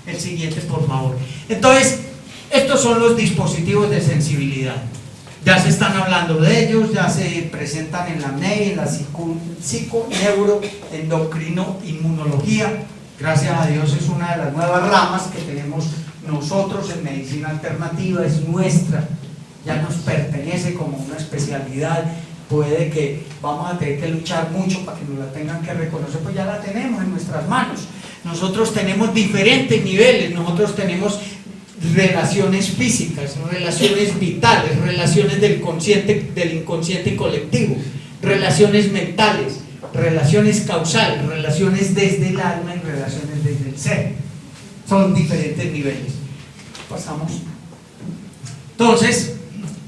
El siguiente, por favor. Entonces, estos son los dispositivos de sensibilidad. Ya se están hablando de ellos, ya se presentan en la NEI, en la psico-neuro-endocrino-inmunología. Gracias a Dios es una de las nuevas ramas que tenemos nosotros en medicina alternativa, es nuestra. Ya nos pertenece como una especialidad, puede que vamos a tener que luchar mucho para que nos la tengan que reconocer, pues ya la tenemos en nuestras manos. Nosotros tenemos diferentes niveles, nosotros tenemos relaciones físicas, relaciones vitales, relaciones del inconsciente colectivo, relaciones mentales, relaciones causales, relaciones desde el alma y relaciones desde el ser. Son diferentes niveles. Pasamos. Entonces,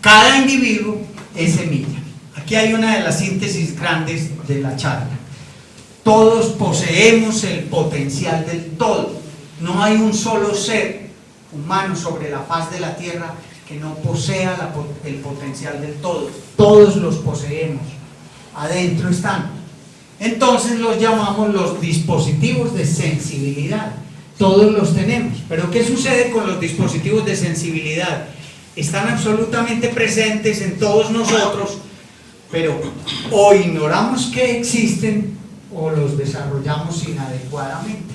cada individuo es semilla. Aquí hay una de las síntesis grandes de la charla. Todos poseemos el potencial del todo. No hay un solo ser humano sobre la faz de la tierra que no posea el potencial del todo. Todos los poseemos. Adentro están. Entonces los llamamos los dispositivos de sensibilidad. Todos los tenemos. Pero ¿qué sucede con los dispositivos de sensibilidad? Están absolutamente presentes en todos nosotros, pero o ignoramos que existen o los desarrollamos inadecuadamente.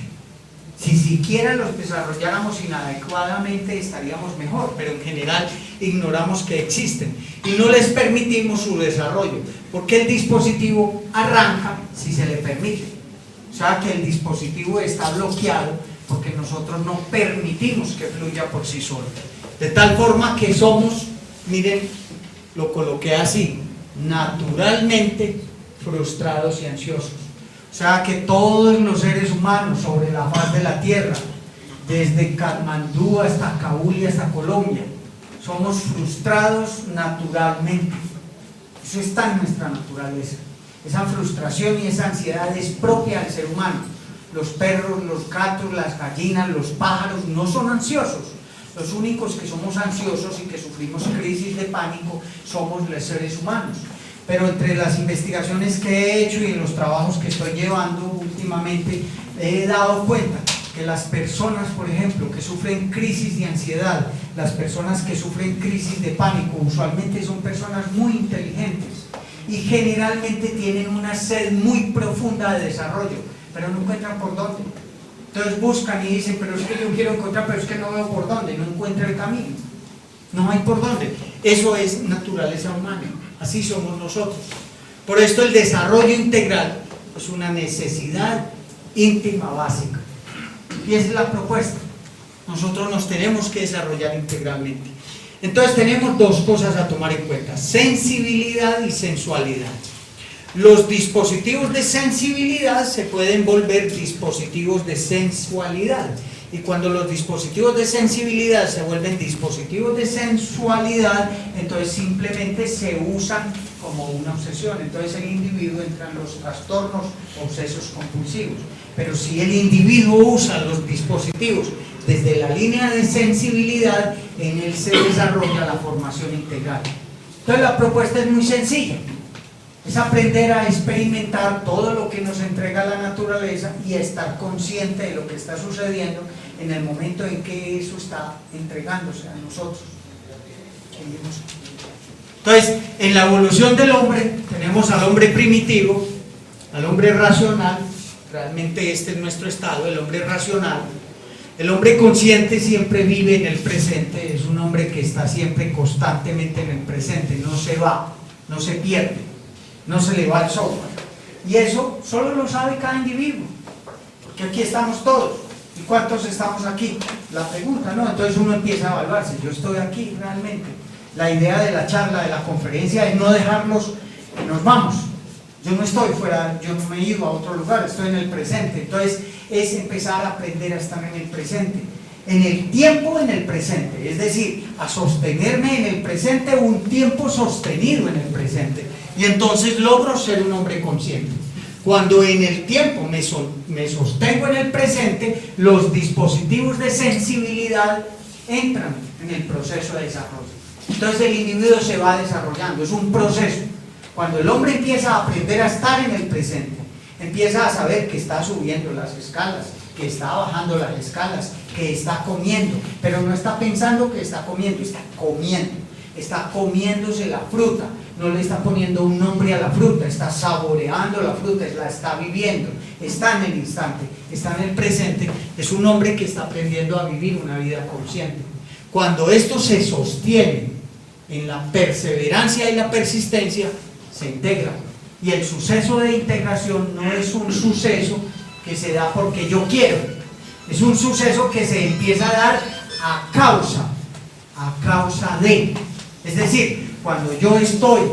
Si siquiera los desarrolláramos inadecuadamente estaríamos mejor, pero en general ignoramos que existen y no les permitimos su desarrollo, porque el dispositivo arranca si se le permite. O sea que el dispositivo está bloqueado porque nosotros no permitimos que fluya por sí solo. De tal forma que somos, miren, lo coloqué así, naturalmente frustrados y ansiosos. O sea que todos los seres humanos sobre la faz de la tierra, desde Katmandú hasta Kabul y hasta Colombia, somos frustrados naturalmente. Eso está en nuestra naturaleza. Esa frustración y esa ansiedad es propia del ser humano. Los perros, los gatos, las gallinas, los pájaros no son ansiosos. Los únicos que somos ansiosos y que sufrimos crisis de pánico somos los seres humanos. Pero entre las investigaciones que he hecho y en los trabajos que estoy llevando últimamente, he dado cuenta que las personas, por ejemplo, que sufren crisis de ansiedad, las personas que sufren crisis de pánico, usualmente son personas muy inteligentes y generalmente tienen una sed muy profunda de desarrollo, pero no encuentran por dónde. Entonces buscan y dicen, pero es que yo quiero encontrar, pero es que no veo por dónde, no encuentro el camino. No hay por dónde. Eso es naturaleza humana. Así somos nosotros. Por esto el desarrollo integral es una necesidad íntima básica. Y esa es la propuesta. Nosotros nos tenemos que desarrollar integralmente. Entonces tenemos dos cosas a tomar en cuenta: sensibilidad y sensualidad. Los dispositivos de sensibilidad se pueden volver dispositivos de sensualidad. Y cuando los dispositivos de sensibilidad se vuelven dispositivos de sensualidad, entonces simplemente se usan como una obsesión. Entonces el individuo entra en los trastornos obsesos compulsivos. Pero si el individuo usa los dispositivos desde la línea de sensibilidad, en él se desarrolla la formación integral. Entonces la propuesta es muy sencilla. Es aprender a experimentar todo lo que nos entrega la naturaleza y a estar consciente de lo que está sucediendo en el momento en que eso está entregándose a nosotros. Entonces, en la evolución del hombre tenemos al hombre primitivo, al hombre racional. Realmente este es nuestro estado, el hombre racional. El hombre consciente siempre vive en el presente, es un hombre que está siempre constantemente en el presente, no se va, no se pierde, no se le va el software. Y eso solo lo sabe cada individuo, porque aquí estamos todos. ¿Y cuántos estamos aquí? La pregunta, ¿no? Entonces uno empieza a evaluarse, yo estoy aquí realmente. La idea de la charla, de la conferencia, es no dejarlos que nos vamos. Yo no estoy fuera, yo no me he ido a otro lugar, estoy en el presente. Entonces es empezar a aprender a estar en el presente, en el tiempo en el presente, es decir, a sostenerme en el presente, un tiempo sostenido en el presente, y entonces logro ser un hombre consciente. Cuando en el tiempo me sostengo en el presente, los dispositivos de sensibilidad entran en el proceso de desarrollo. Entonces el individuo se va desarrollando, es un proceso. Cuando el hombre empieza a aprender a estar en el presente, empieza a saber que está subiendo las escalas, que está bajando las escalas, que está comiendo, pero no está pensando que está comiendo, está comiéndose la fruta, no le está poniendo un nombre a la fruta, está saboreando la fruta, la está viviendo, está en el instante, está en el presente. Es un hombre que está aprendiendo a vivir una vida consciente. Cuando esto se sostiene en la perseverancia y la persistencia, se integra. Y el suceso de integración no es un suceso que se da porque yo quiero, es un suceso que se empieza a dar a causa de. Es decir, cuando yo estoy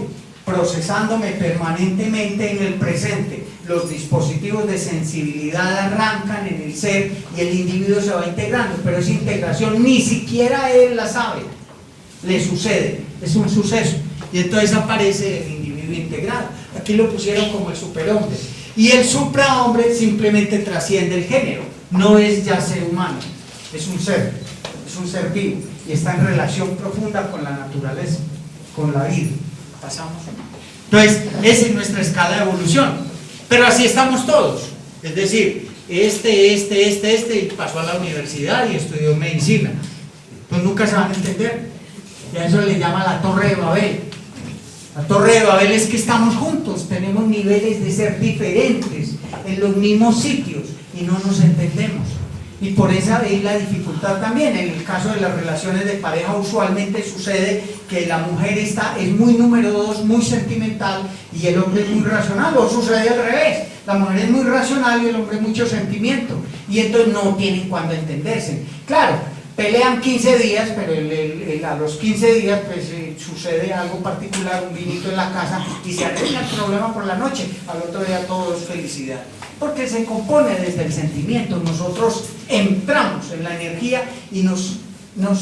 procesándome permanentemente en el presente, los dispositivos de sensibilidad arrancan en el ser y el individuo se va integrando, pero esa integración ni siquiera él la sabe, le sucede, es un suceso, y entonces aparece el individuo integrado. Aquí lo pusieron como el superhombre, y el suprahombre simplemente trasciende el género, no es ya ser humano, es un ser vivo, y está en relación profunda con la naturaleza, con la vida. Pasamos. Entonces, esa es nuestra escala de evolución, pero así estamos todos, es decir, y pasó a la universidad y estudió medicina, pues nunca se van a entender, y a eso le llama la Torre de Babel. La Torre de Babel es que estamos juntos, tenemos niveles de ser diferentes en los mismos sitios y no nos entendemos. Y por esa es la dificultad también. En el caso de las relaciones de pareja usualmente sucede que la mujer es muy número 2, muy sentimental, y el hombre es muy racional, o sucede al revés. La mujer es muy racional y el hombre mucho sentimiento, y entonces no tienen cuándo entenderse. Claro, pelean 15 días, pero a los 15 días pues sucede algo particular, un vinito en la casa, y se arregla el problema por la noche. Al otro día todo es felicidad, porque se compone desde el sentimiento. Nosotros entramos en la energía y nos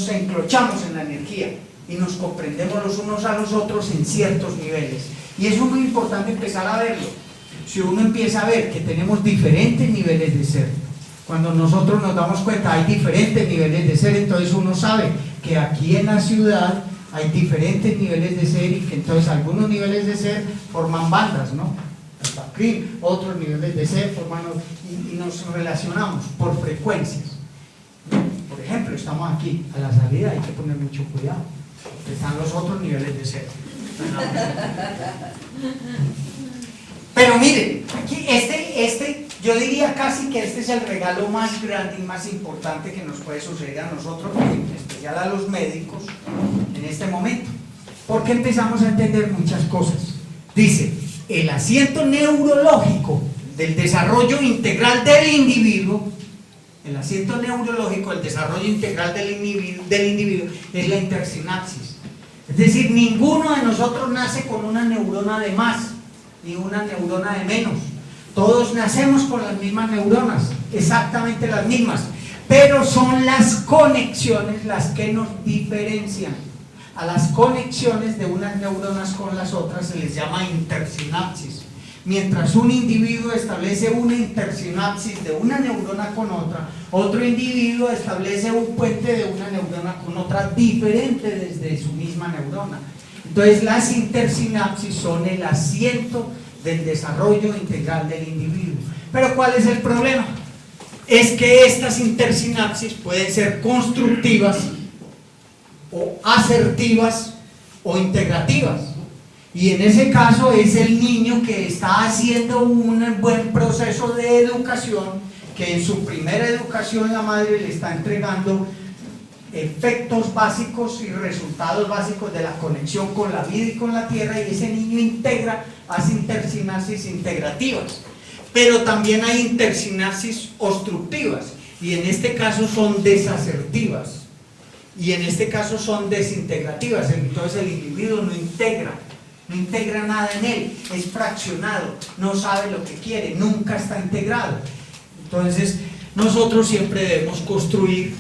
enclochamos en la energía y nos comprendemos los unos a los otros en ciertos niveles, y eso es muy importante empezar a verlo. Si uno empieza a ver que tenemos diferentes niveles de ser, cuando nosotros nos damos cuenta hay diferentes niveles de ser, entonces uno sabe que aquí en la ciudad hay diferentes niveles de ser, y que entonces algunos niveles de ser forman bandas, ¿no? Otros niveles de ser forman, y nos relacionamos por frecuencias. Por ejemplo, estamos aquí, a la salida hay que poner mucho cuidado, porque están los otros niveles de ser. Pero miren, aquí yo diría casi que este es el regalo más grande y más importante que nos puede suceder a nosotros, en especial a los médicos, en este momento, porque empezamos a entender muchas cosas. Dice, el asiento neurológico del desarrollo integral del individuo, el asiento neurológico del desarrollo integral del individuo es la intersinapsis. Es decir, ninguno de nosotros nace con una neurona de más ni una neurona de menos. Todos nacemos con las mismas neuronas, exactamente las mismas, pero son las conexiones las que nos diferencian. A las conexiones de unas neuronas con las otras se les llama intersinapsis. Mientras un individuo establece una intersinapsis de una neurona con otra, otro individuo establece un puente de una neurona con otra diferente desde su misma neurona. Entonces las intersinapsis son el asiento del desarrollo integral del individuo. Pero ¿cuál es el problema? Es que estas intersinapsis pueden ser constructivas o asertivas o integrativas, y en ese caso es el niño que está haciendo un buen proceso de educación, que en su primera educación la madre le está entregando efectos básicos y resultados básicos de la conexión con la vida y con la tierra, y ese niño integra, hace intersinapsis integrativas. Pero también hay intersinapsis obstructivas, y en este caso son desasertivas, y en este caso son desintegrativas. Entonces el individuo no integra nada en él, es fraccionado, no sabe lo que quiere, nunca está integrado. Entonces nosotros siempre debemos construir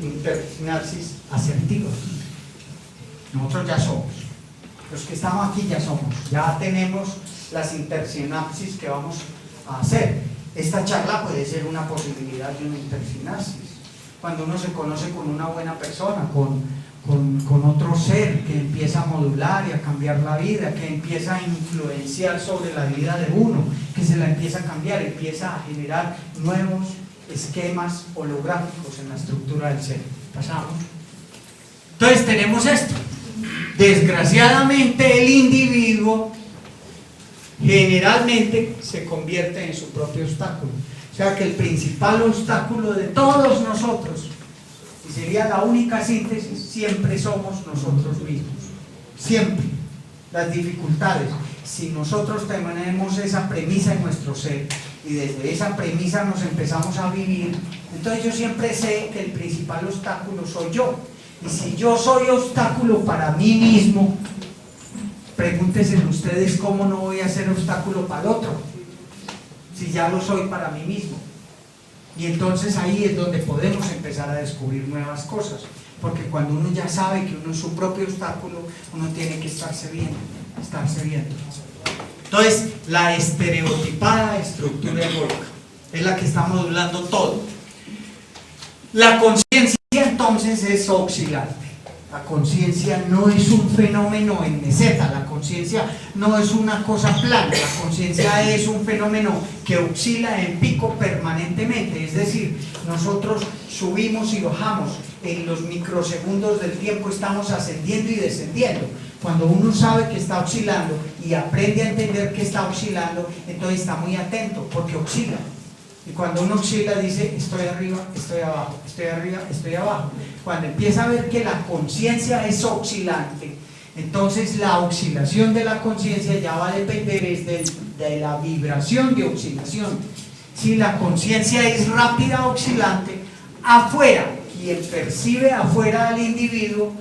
intersinapsis asertivas. Nosotros ya somos, los que estamos aquí ya somos, ya tenemos las intersinapsis que vamos a hacer. Esta charla puede ser una posibilidad de una intersinapsis, cuando uno se conoce con una buena persona, con otro ser que empieza a modular y a cambiar la vida, que empieza a influenciar sobre la vida de uno, que se la empieza a cambiar, empieza a generar nuevos esquemas holográficos en la estructura del ser. ¿Pasamos? Entonces tenemos esto. Desgraciadamente el individuo generalmente se convierte en su propio obstáculo. O sea que el principal obstáculo de todos nosotros, y sería la única síntesis, siempre somos nosotros mismos. Siempre. Las dificultades. Si nosotros tenemos esa premisa en nuestro ser, y desde esa premisa nos empezamos a vivir, entonces yo siempre sé que el principal obstáculo soy yo. Y si yo soy obstáculo para mí mismo, pregúntense ustedes cómo no voy a ser obstáculo para el otro, si ya lo soy para mí mismo. Y entonces ahí es donde podemos empezar a descubrir nuevas cosas, porque cuando uno ya sabe que uno es su propio obstáculo, uno tiene que estarse viendo. Entonces, la estereotipada estructura egóica es la que está modulando todo. La conciencia entonces es oscilante. La conciencia no es un fenómeno en meseta, la conciencia no es una cosa plana, la conciencia es un fenómeno que oscila en pico permanentemente, es decir, nosotros subimos y bajamos, en los microsegundos del tiempo estamos ascendiendo y descendiendo. Cuando uno sabe que está oscilando y aprende a entender que está oscilando, entonces está muy atento, porque oscila. Y cuando uno oscila dice, estoy arriba, estoy abajo, estoy arriba, estoy abajo. Cuando empieza a ver que la conciencia es oscilante, entonces la oscilación de la conciencia ya va a depender de la vibración de oscilación. Si la conciencia es rápida oscilante, afuera, quien percibe afuera del individuo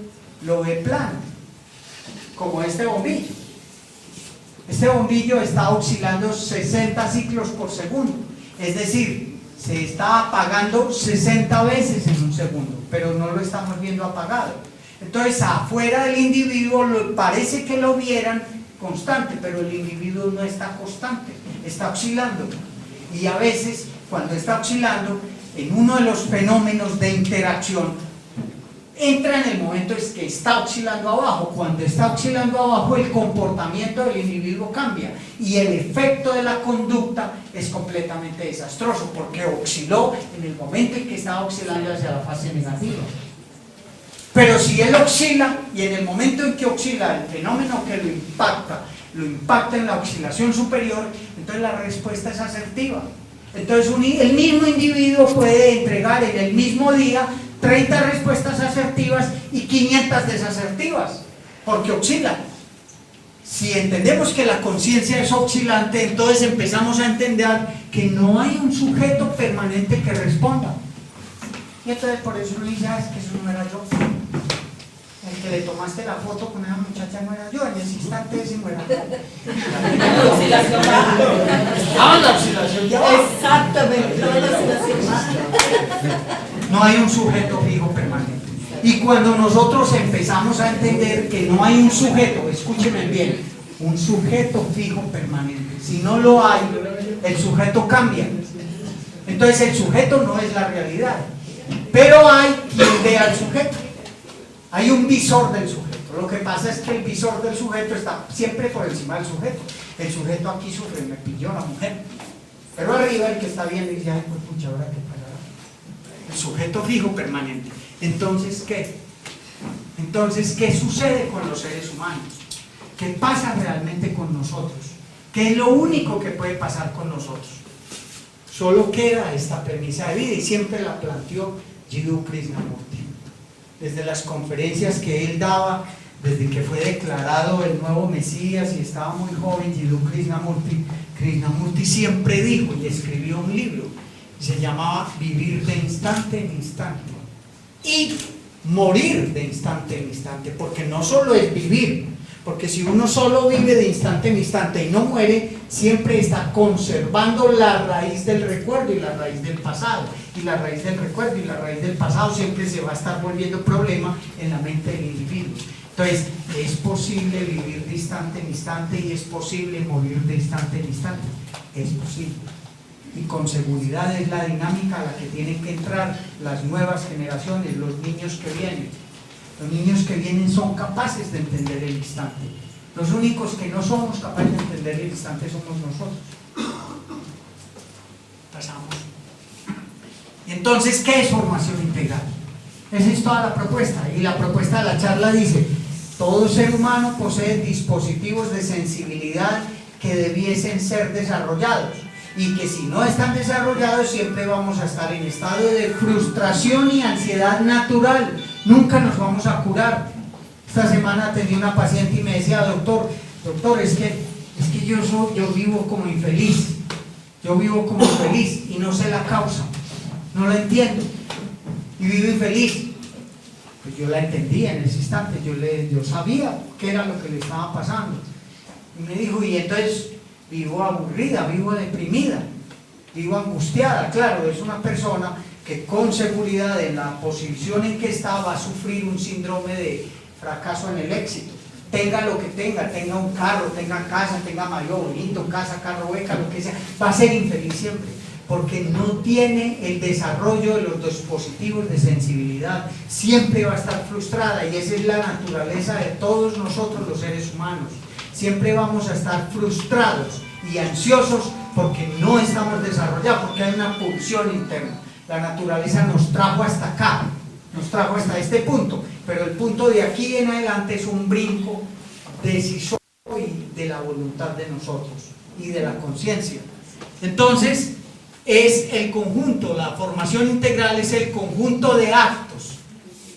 lo ve plano, como este bombillo. Este bombillo está oscilando 60 ciclos por segundo, es decir, se está apagando 60 veces en un segundo, pero no lo estamos viendo apagado. Entonces afuera del individuo parece que lo vieran constante, pero el individuo no está constante, está oscilando. Y a veces cuando está oscilando, en uno de los fenómenos de interacción, entra en el momento en que está oscilando abajo. Cuando está oscilando abajo, el comportamiento del individuo cambia y el efecto de la conducta es completamente desastroso, porque osciló en el momento en que estaba oscilando hacia la fase negativa. Pero si él oscila, y en el momento en que oscila el fenómeno que lo impacta en la oscilación superior, entonces la respuesta es asertiva. Entonces el mismo individuo puede entregar en el mismo día 30 respuestas asertivas y 500 desasertivas, porque oscila. Si entendemos que la conciencia es oscilante, entonces empezamos a entender que no hay un sujeto permanente que responda. Y entonces por eso uno dice, es que eso no era yo. El que le tomaste la foto con esa muchacha no era yo, en ese instante ese no era yo. La oscilación baja. La oscilación ya baja. Exactamente, la oscilación baja. No hay un sujeto fijo permanente. Y cuando nosotros empezamos a entender que no hay un sujeto, escúchenme bien, un sujeto fijo permanente, si no lo hay, el sujeto cambia. Entonces el sujeto no es la realidad, pero hay quien ve al sujeto. Hay un visor del sujeto. Lo que pasa es que el visor del sujeto está siempre por encima del sujeto. El sujeto aquí sufre, me pilló la mujer. Pero arriba el que está viendo dice, ay, pues pucha, ahora qué pasará. El sujeto fijo permanente. Entonces, ¿qué? Entonces, ¿qué sucede con los seres humanos? ¿Qué pasa realmente con nosotros? ¿Qué es lo único que puede pasar con nosotros? Solo queda esta premisa de vida y siempre la planteó Jiddu Krishnamurti. Desde las conferencias que él daba, desde que fue declarado el nuevo Mesías y estaba muy joven, Jiddu Krishnamurti siempre dijo y escribió un libro, se llamaba Vivir de instante en instante y morir de instante en instante, porque no solo es vivir, porque si uno solo vive de instante en instante y no muere, siempre está conservando la raíz del recuerdo y la raíz del pasado, y la raíz del recuerdo y la raíz del pasado siempre se va a estar volviendo problema en la mente del individuo. Entonces, es posible vivir de instante en instante y es posible morir de instante en instante, es posible. Y con seguridad es la dinámica a la que tienen que entrar las nuevas generaciones, los niños que vienen. Los niños que vienen son capaces de entender el instante. Los únicos que no somos capaces de entender el instante somos nosotros. Pasamos. Y entonces, ¿qué es formación integral? Esa es toda la propuesta. Y la propuesta de la charla dice, todo ser humano posee dispositivos de sensibilidad que debiesen ser desarrollados. Y que si no están desarrollados siempre vamos a estar en estado de frustración y ansiedad natural, nunca nos vamos a curar. Esta semana atendí una paciente y me decía, doctor, es que yo vivo como infeliz, y no sé la causa, no la entiendo, y vivo infeliz. Pues yo la entendía en ese instante, yo sabía qué era lo que le estaba pasando. Y me dijo, y entonces vivo aburrida, vivo deprimida, vivo angustiada. Claro, es una persona que con seguridad en la posición en que está va a sufrir un síndrome de fracaso en el éxito. Tenga lo que tenga un carro, tenga casa, tenga marido bonito, casa, carro, beca, lo que sea, va a ser infeliz siempre, porque no tiene el desarrollo de los dispositivos de sensibilidad, siempre va a estar frustrada, y esa es la naturaleza de todos nosotros los seres humanos. Siempre vamos a estar frustrados y ansiosos porque no estamos desarrollados, porque hay una pulsión interna. La naturaleza nos trajo hasta acá, nos trajo hasta este punto, pero el punto de aquí en adelante es un brinco decisorio y de la voluntad de nosotros y de la conciencia. Entonces, es el conjunto, la formación integral es el conjunto de actos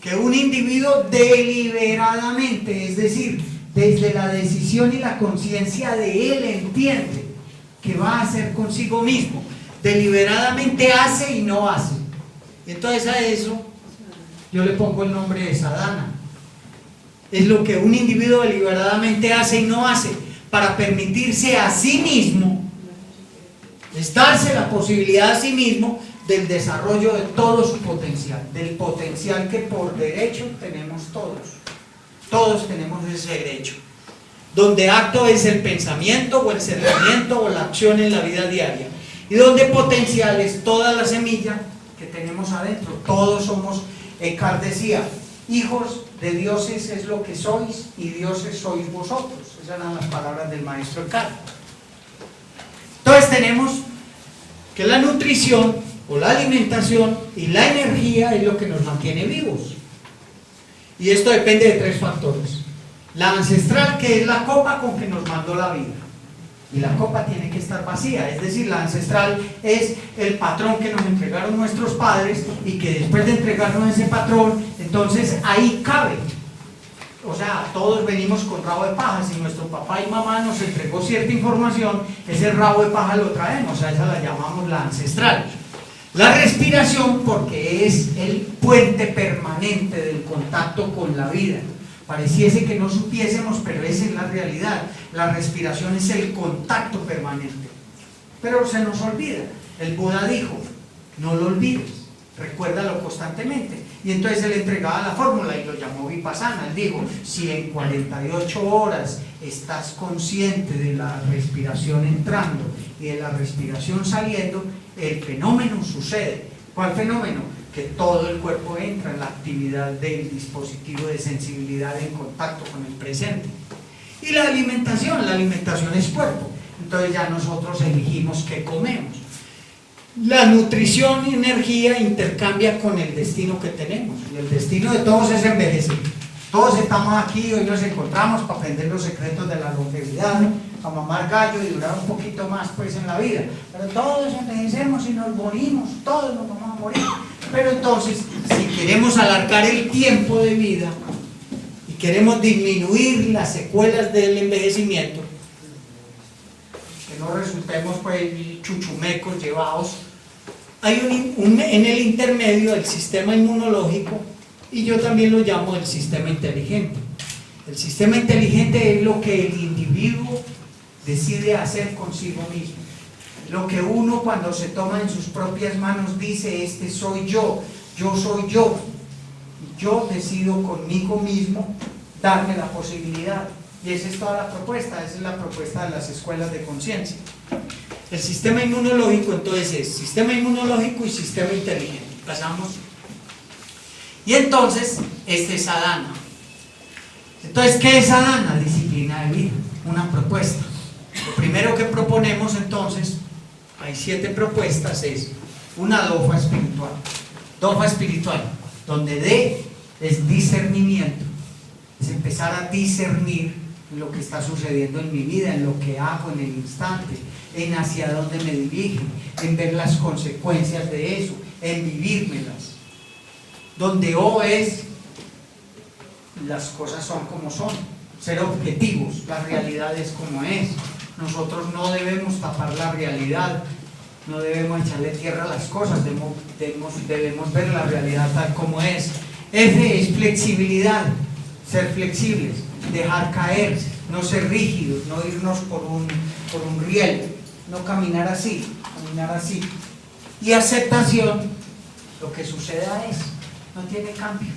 que un individuo deliberadamente, es decir, desde la decisión y la conciencia de él entiende que va a hacer consigo mismo, deliberadamente hace y no hace. Entonces a eso yo le pongo el nombre de sadhana. Es lo que un individuo deliberadamente hace y no hace para permitirse a sí mismo, es darse la posibilidad a sí mismo del desarrollo de todo su potencial, del potencial que por derecho tenemos todos. Todos tenemos ese derecho, donde acto es el pensamiento o el sentimiento o la acción en la vida diaria, y donde potencial es toda la semilla que tenemos adentro. Todos somos, Eckhart decía, hijos de dioses es lo que sois y dioses sois vosotros. Esas eran las palabras del maestro Eckhart. Entonces tenemos que la nutrición o la alimentación y la energía es lo que nos mantiene vivos. Y esto depende de tres factores. La ancestral, que es la copa con que nos mandó la vida. Y la copa tiene que estar vacía, es decir, la ancestral es el patrón que nos entregaron nuestros padres y que después de entregarnos ese patrón, entonces ahí cabe. O sea, todos venimos con rabo de paja. Si nuestro papá y mamá nos entregó cierta información, ese rabo de paja lo traemos, a esa la llamamos la ancestral. La respiración, porque es el puente permanente del contacto con la vida. Pareciese que no supiésemos, pero esa es la realidad. La respiración es el contacto permanente. Pero se nos olvida. El Buda dijo, no lo olvides, recuérdalo constantemente. Y entonces él entregaba la fórmula y lo llamó Vipassana. Él dijo, si en 48 horas estás consciente de la respiración entrando y de la respiración saliendo, el fenómeno sucede. ¿Cuál fenómeno? Que todo el cuerpo entra en la actividad del dispositivo de sensibilidad en contacto con el presente. Y la alimentación es cuerpo. Entonces ya nosotros elegimos qué comemos. La nutrición y energía intercambia con el destino que tenemos. Y el destino de todos es envejecer. Todos estamos aquí, hoy nos encontramos para aprender los secretos de la longevidad, para mamar gallo y durar un poquito más pues en la vida. Pero todos envejecemos y nos morimos, todos nos vamos a morir. Pero entonces, si queremos alargar el tiempo de vida y queremos disminuir las secuelas del envejecimiento, que no resultemos pues chuchumecos llevados, hay en el intermedio el sistema inmunológico, y yo también lo llamo el sistema inteligente. El sistema inteligente es lo que el individuo decide hacer consigo mismo. Lo que uno cuando se toma en sus propias manos dice, este soy yo soy yo. Yo decido conmigo mismo darme la posibilidad. Y esa es toda la propuesta, esa es la propuesta de las escuelas de conciencia. El sistema inmunológico entonces es sistema inmunológico y sistema inteligente. Pasamos. Y entonces, este es sadhana. Entonces, ¿qué es sadhana? Disciplina de vida, una propuesta. Lo primero que proponemos entonces, hay 7 propuestas, es una dofa espiritual. Dofa espiritual, donde D es discernimiento, es empezar a discernir lo que está sucediendo en mi vida, en lo que hago en el instante, en hacia dónde me dirijo, en ver las consecuencias de eso, en vivírmelas. Donde O es las cosas son como son, ser objetivos, la realidad es como es. Nosotros no debemos tapar la realidad, no debemos echarle tierra a las cosas, debemos ver la realidad tal como es. F es flexibilidad, ser flexibles, dejar caer, no ser rígidos, no irnos por un riel, no caminar así, caminar así. Y aceptación, lo que suceda es, no tiene cambio,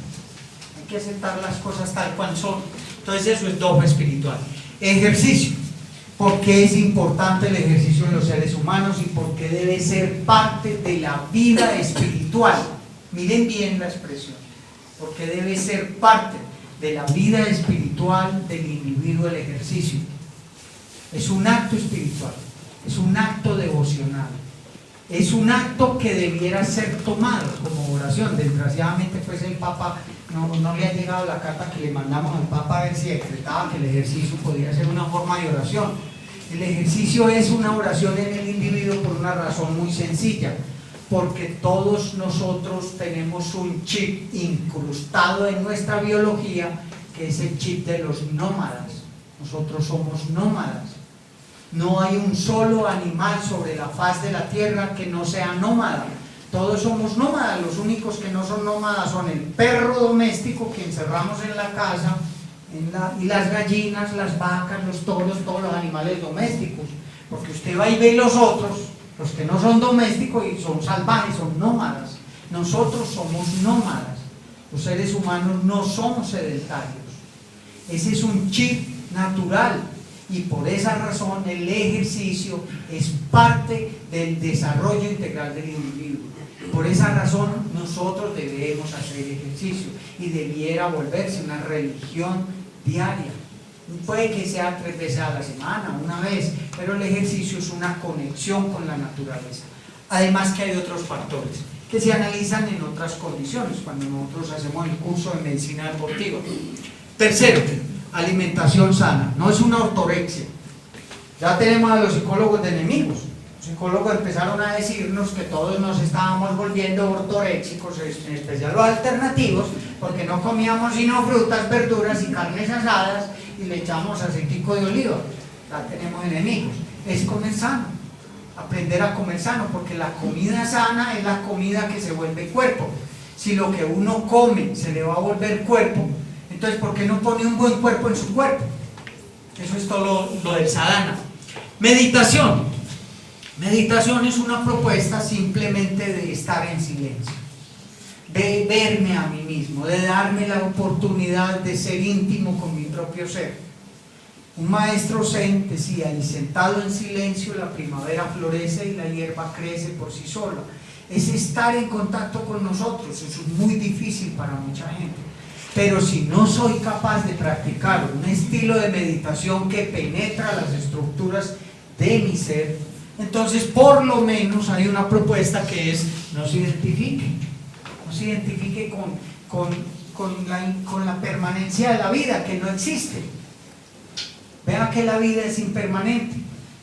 hay que aceptar las cosas tal cual son. Entonces eso es dofa espiritual. Ejercicio. ¿Por qué es importante el ejercicio en los seres humanos y por qué debe ser parte de la vida espiritual? Miren bien la expresión. ¿Por qué debe ser parte de la vida espiritual del individuo el ejercicio? Es un acto espiritual, es un acto devocional, es un acto que debiera ser tomado como oración. Desgraciadamente pues el Papa no le ha llegado la carta que le mandamos al Papa a ver si decretaba que el ejercicio podía ser una forma de oración. El ejercicio es una oración en el individuo por una razón muy sencilla, porque todos nosotros tenemos un chip incrustado en nuestra biología, que es el chip de los nómadas. Nosotros somos nómadas. No hay un solo animal sobre la faz de la tierra que no sea nómada. Todos somos nómadas. Los únicos que no son nómadas son el perro doméstico que encerramos en la casa, y las gallinas, las vacas, los toros, todos los animales domésticos. Porque usted va y ve los otros, los que no son domésticos y son salvajes, son nómadas. Nosotros somos nómadas. Los seres humanos no somos sedentarios. Ese es un chip natural, y por esa razón el ejercicio es parte del desarrollo integral del individuo. Por esa razón nosotros debemos hacer ejercicio, y debiera volverse una religión diaria. Puede que sea 3 veces a la semana, una vez, pero el ejercicio es una conexión con la naturaleza. Además que hay otros factores que se analizan en otras condiciones cuando nosotros hacemos el curso de medicina deportiva. Tercero, alimentación sana. No es una ortorexia. Ya tenemos a los psicólogos de enemigos. Los psicólogos empezaron a decirnos que todos nos estábamos volviendo ortoréxicos, en especial los alternativos, porque no comíamos sino frutas, verduras y carnes asadas, y le echamos aceitico de oliva. Ya tenemos enemigos. Es comer sano, aprender a comer sano, porque la comida sana es la comida que se vuelve cuerpo. Si lo que uno come se le va a volver cuerpo, entonces ¿por qué no pone un buen cuerpo en su cuerpo? Eso es todo lo del sadhana. Meditación. Meditación es una propuesta simplemente de estar en silencio, de verme a mí mismo, de darme la oportunidad de ser íntimo con mi propio ser. Un maestro zen decía: y sentado en silencio la primavera florece y la hierba crece por sí sola. Es estar en contacto con nosotros. Eso es muy difícil para mucha gente, pero si no soy capaz de practicar un estilo de meditación que penetra las estructuras de mi ser, entonces por lo menos hay una propuesta que es: no se identifique con la permanencia de la vida, que no existe. Vea que la vida es impermanente.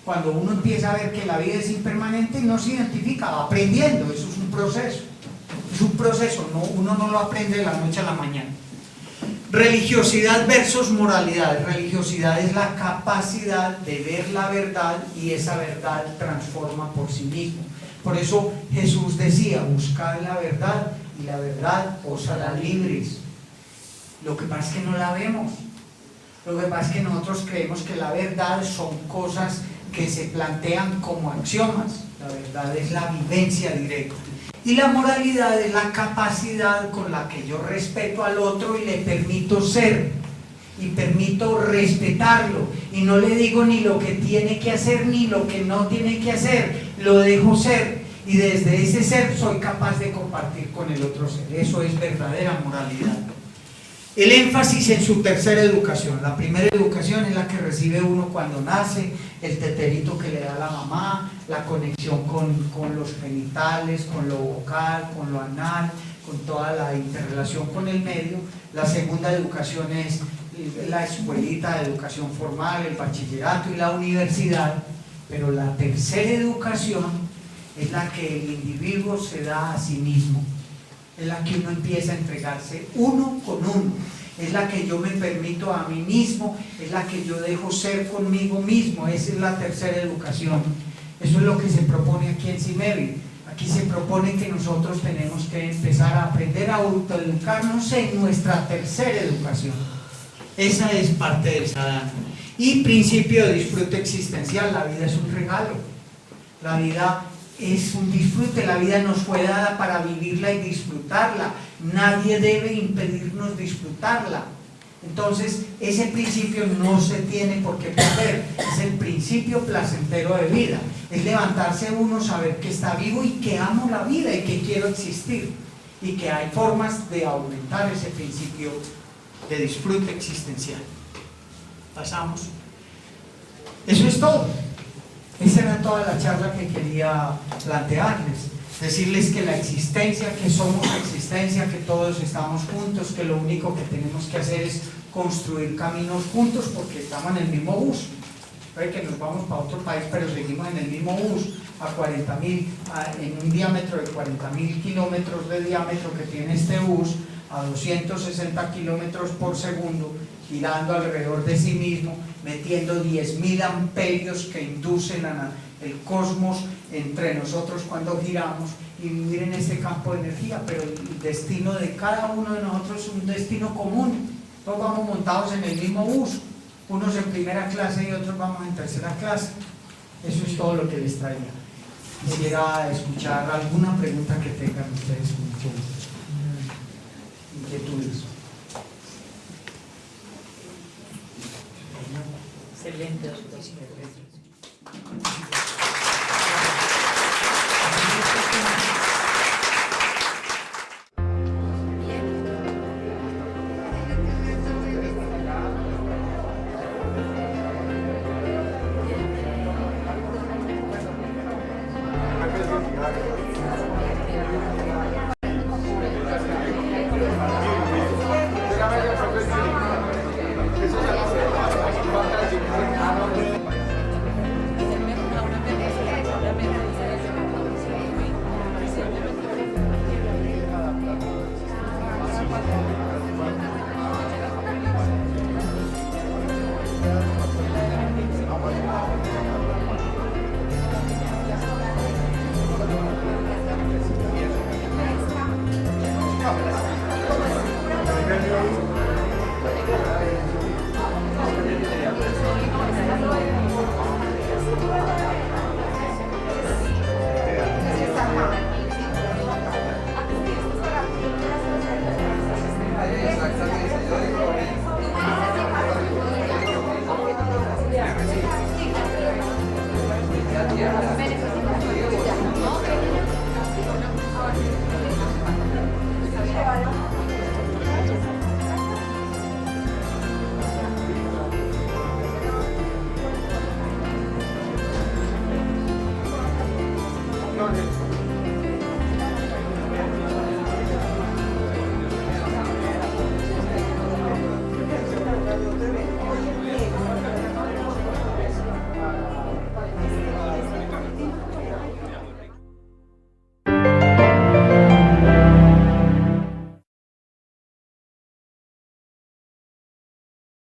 Cuando uno empieza a ver que la vida es impermanente, no se identifica, va aprendiendo. Eso es un proceso, uno no lo aprende de la noche a la mañana. Religiosidad versus moralidad. Religiosidad es la capacidad de ver la verdad, y esa verdad transforma por sí mismo. Por eso Jesús decía: buscad la verdad y la verdad os hará libres. Lo que pasa es que no la vemos. Lo que pasa es que nosotros creemos que la verdad son cosas que se plantean como axiomas. La verdad es la vivencia directa. Y la moralidad es la capacidad con la que yo respeto al otro y le permito ser, y permito respetarlo, y no le digo ni lo que tiene que hacer ni lo que no tiene que hacer, lo dejo ser, y desde ese ser soy capaz de compartir con el otro ser. Eso es verdadera moralidad. El énfasis en su tercera educación. La primera educación es la que recibe uno cuando nace, el teterito que le da la mamá, la conexión con los genitales, con lo vocal, con lo anal, con toda la interrelación con el medio. La segunda educación es la escuelita de educación formal, el bachillerato y la universidad. Pero la tercera educación es la que el individuo se da a sí mismo. Es la que uno empieza a entregarse uno con uno, es la que yo me permito a mí mismo, es la que yo dejo ser conmigo mismo. Esa es la tercera educación. Eso es lo que se propone aquí en CIMEVI. Aquí se propone que nosotros tenemos que empezar a aprender a autoeducarnos en nuestra tercera educación. Esa es parte del sadhana. Y principio de disfrute existencial. La vida es un regalo. La vida es un disfrute, la vida nos fue dada para vivirla y disfrutarla. Nadie debe impedirnos disfrutarla. Entonces, ese principio no se tiene por qué perder. Es el principio placentero de vida. Es levantarse uno, saber que está vivo y que amo la vida y que quiero existir. Y que hay formas de aumentar ese principio de disfrute existencial. Pasamos. Eso es todo. Esa era toda la charla que quería plantearles. Decirles que la existencia, que somos la existencia, que todos estamos juntos, que lo único que tenemos que hacer es construir caminos juntos porque estamos en el mismo bus. puede que nos vamos para otro país, pero seguimos en el mismo bus a 40.000, en un diámetro de 40.000 kilómetros de diámetro que tiene este bus, a 260 kilómetros por segundo, girando alrededor de sí mismo, metiendo 10.000 amperios que inducen el cosmos entre nosotros cuando giramos, y vivir en este campo de energía. Pero el destino de cada uno de nosotros es un destino común. Todos vamos montados en el mismo bus, unos en primera clase y otros vamos en tercera clase. Eso es todo lo que les traía. Quisiera escuchar alguna pregunta que tengan ustedes, inquietudes. Excelente. Beneficio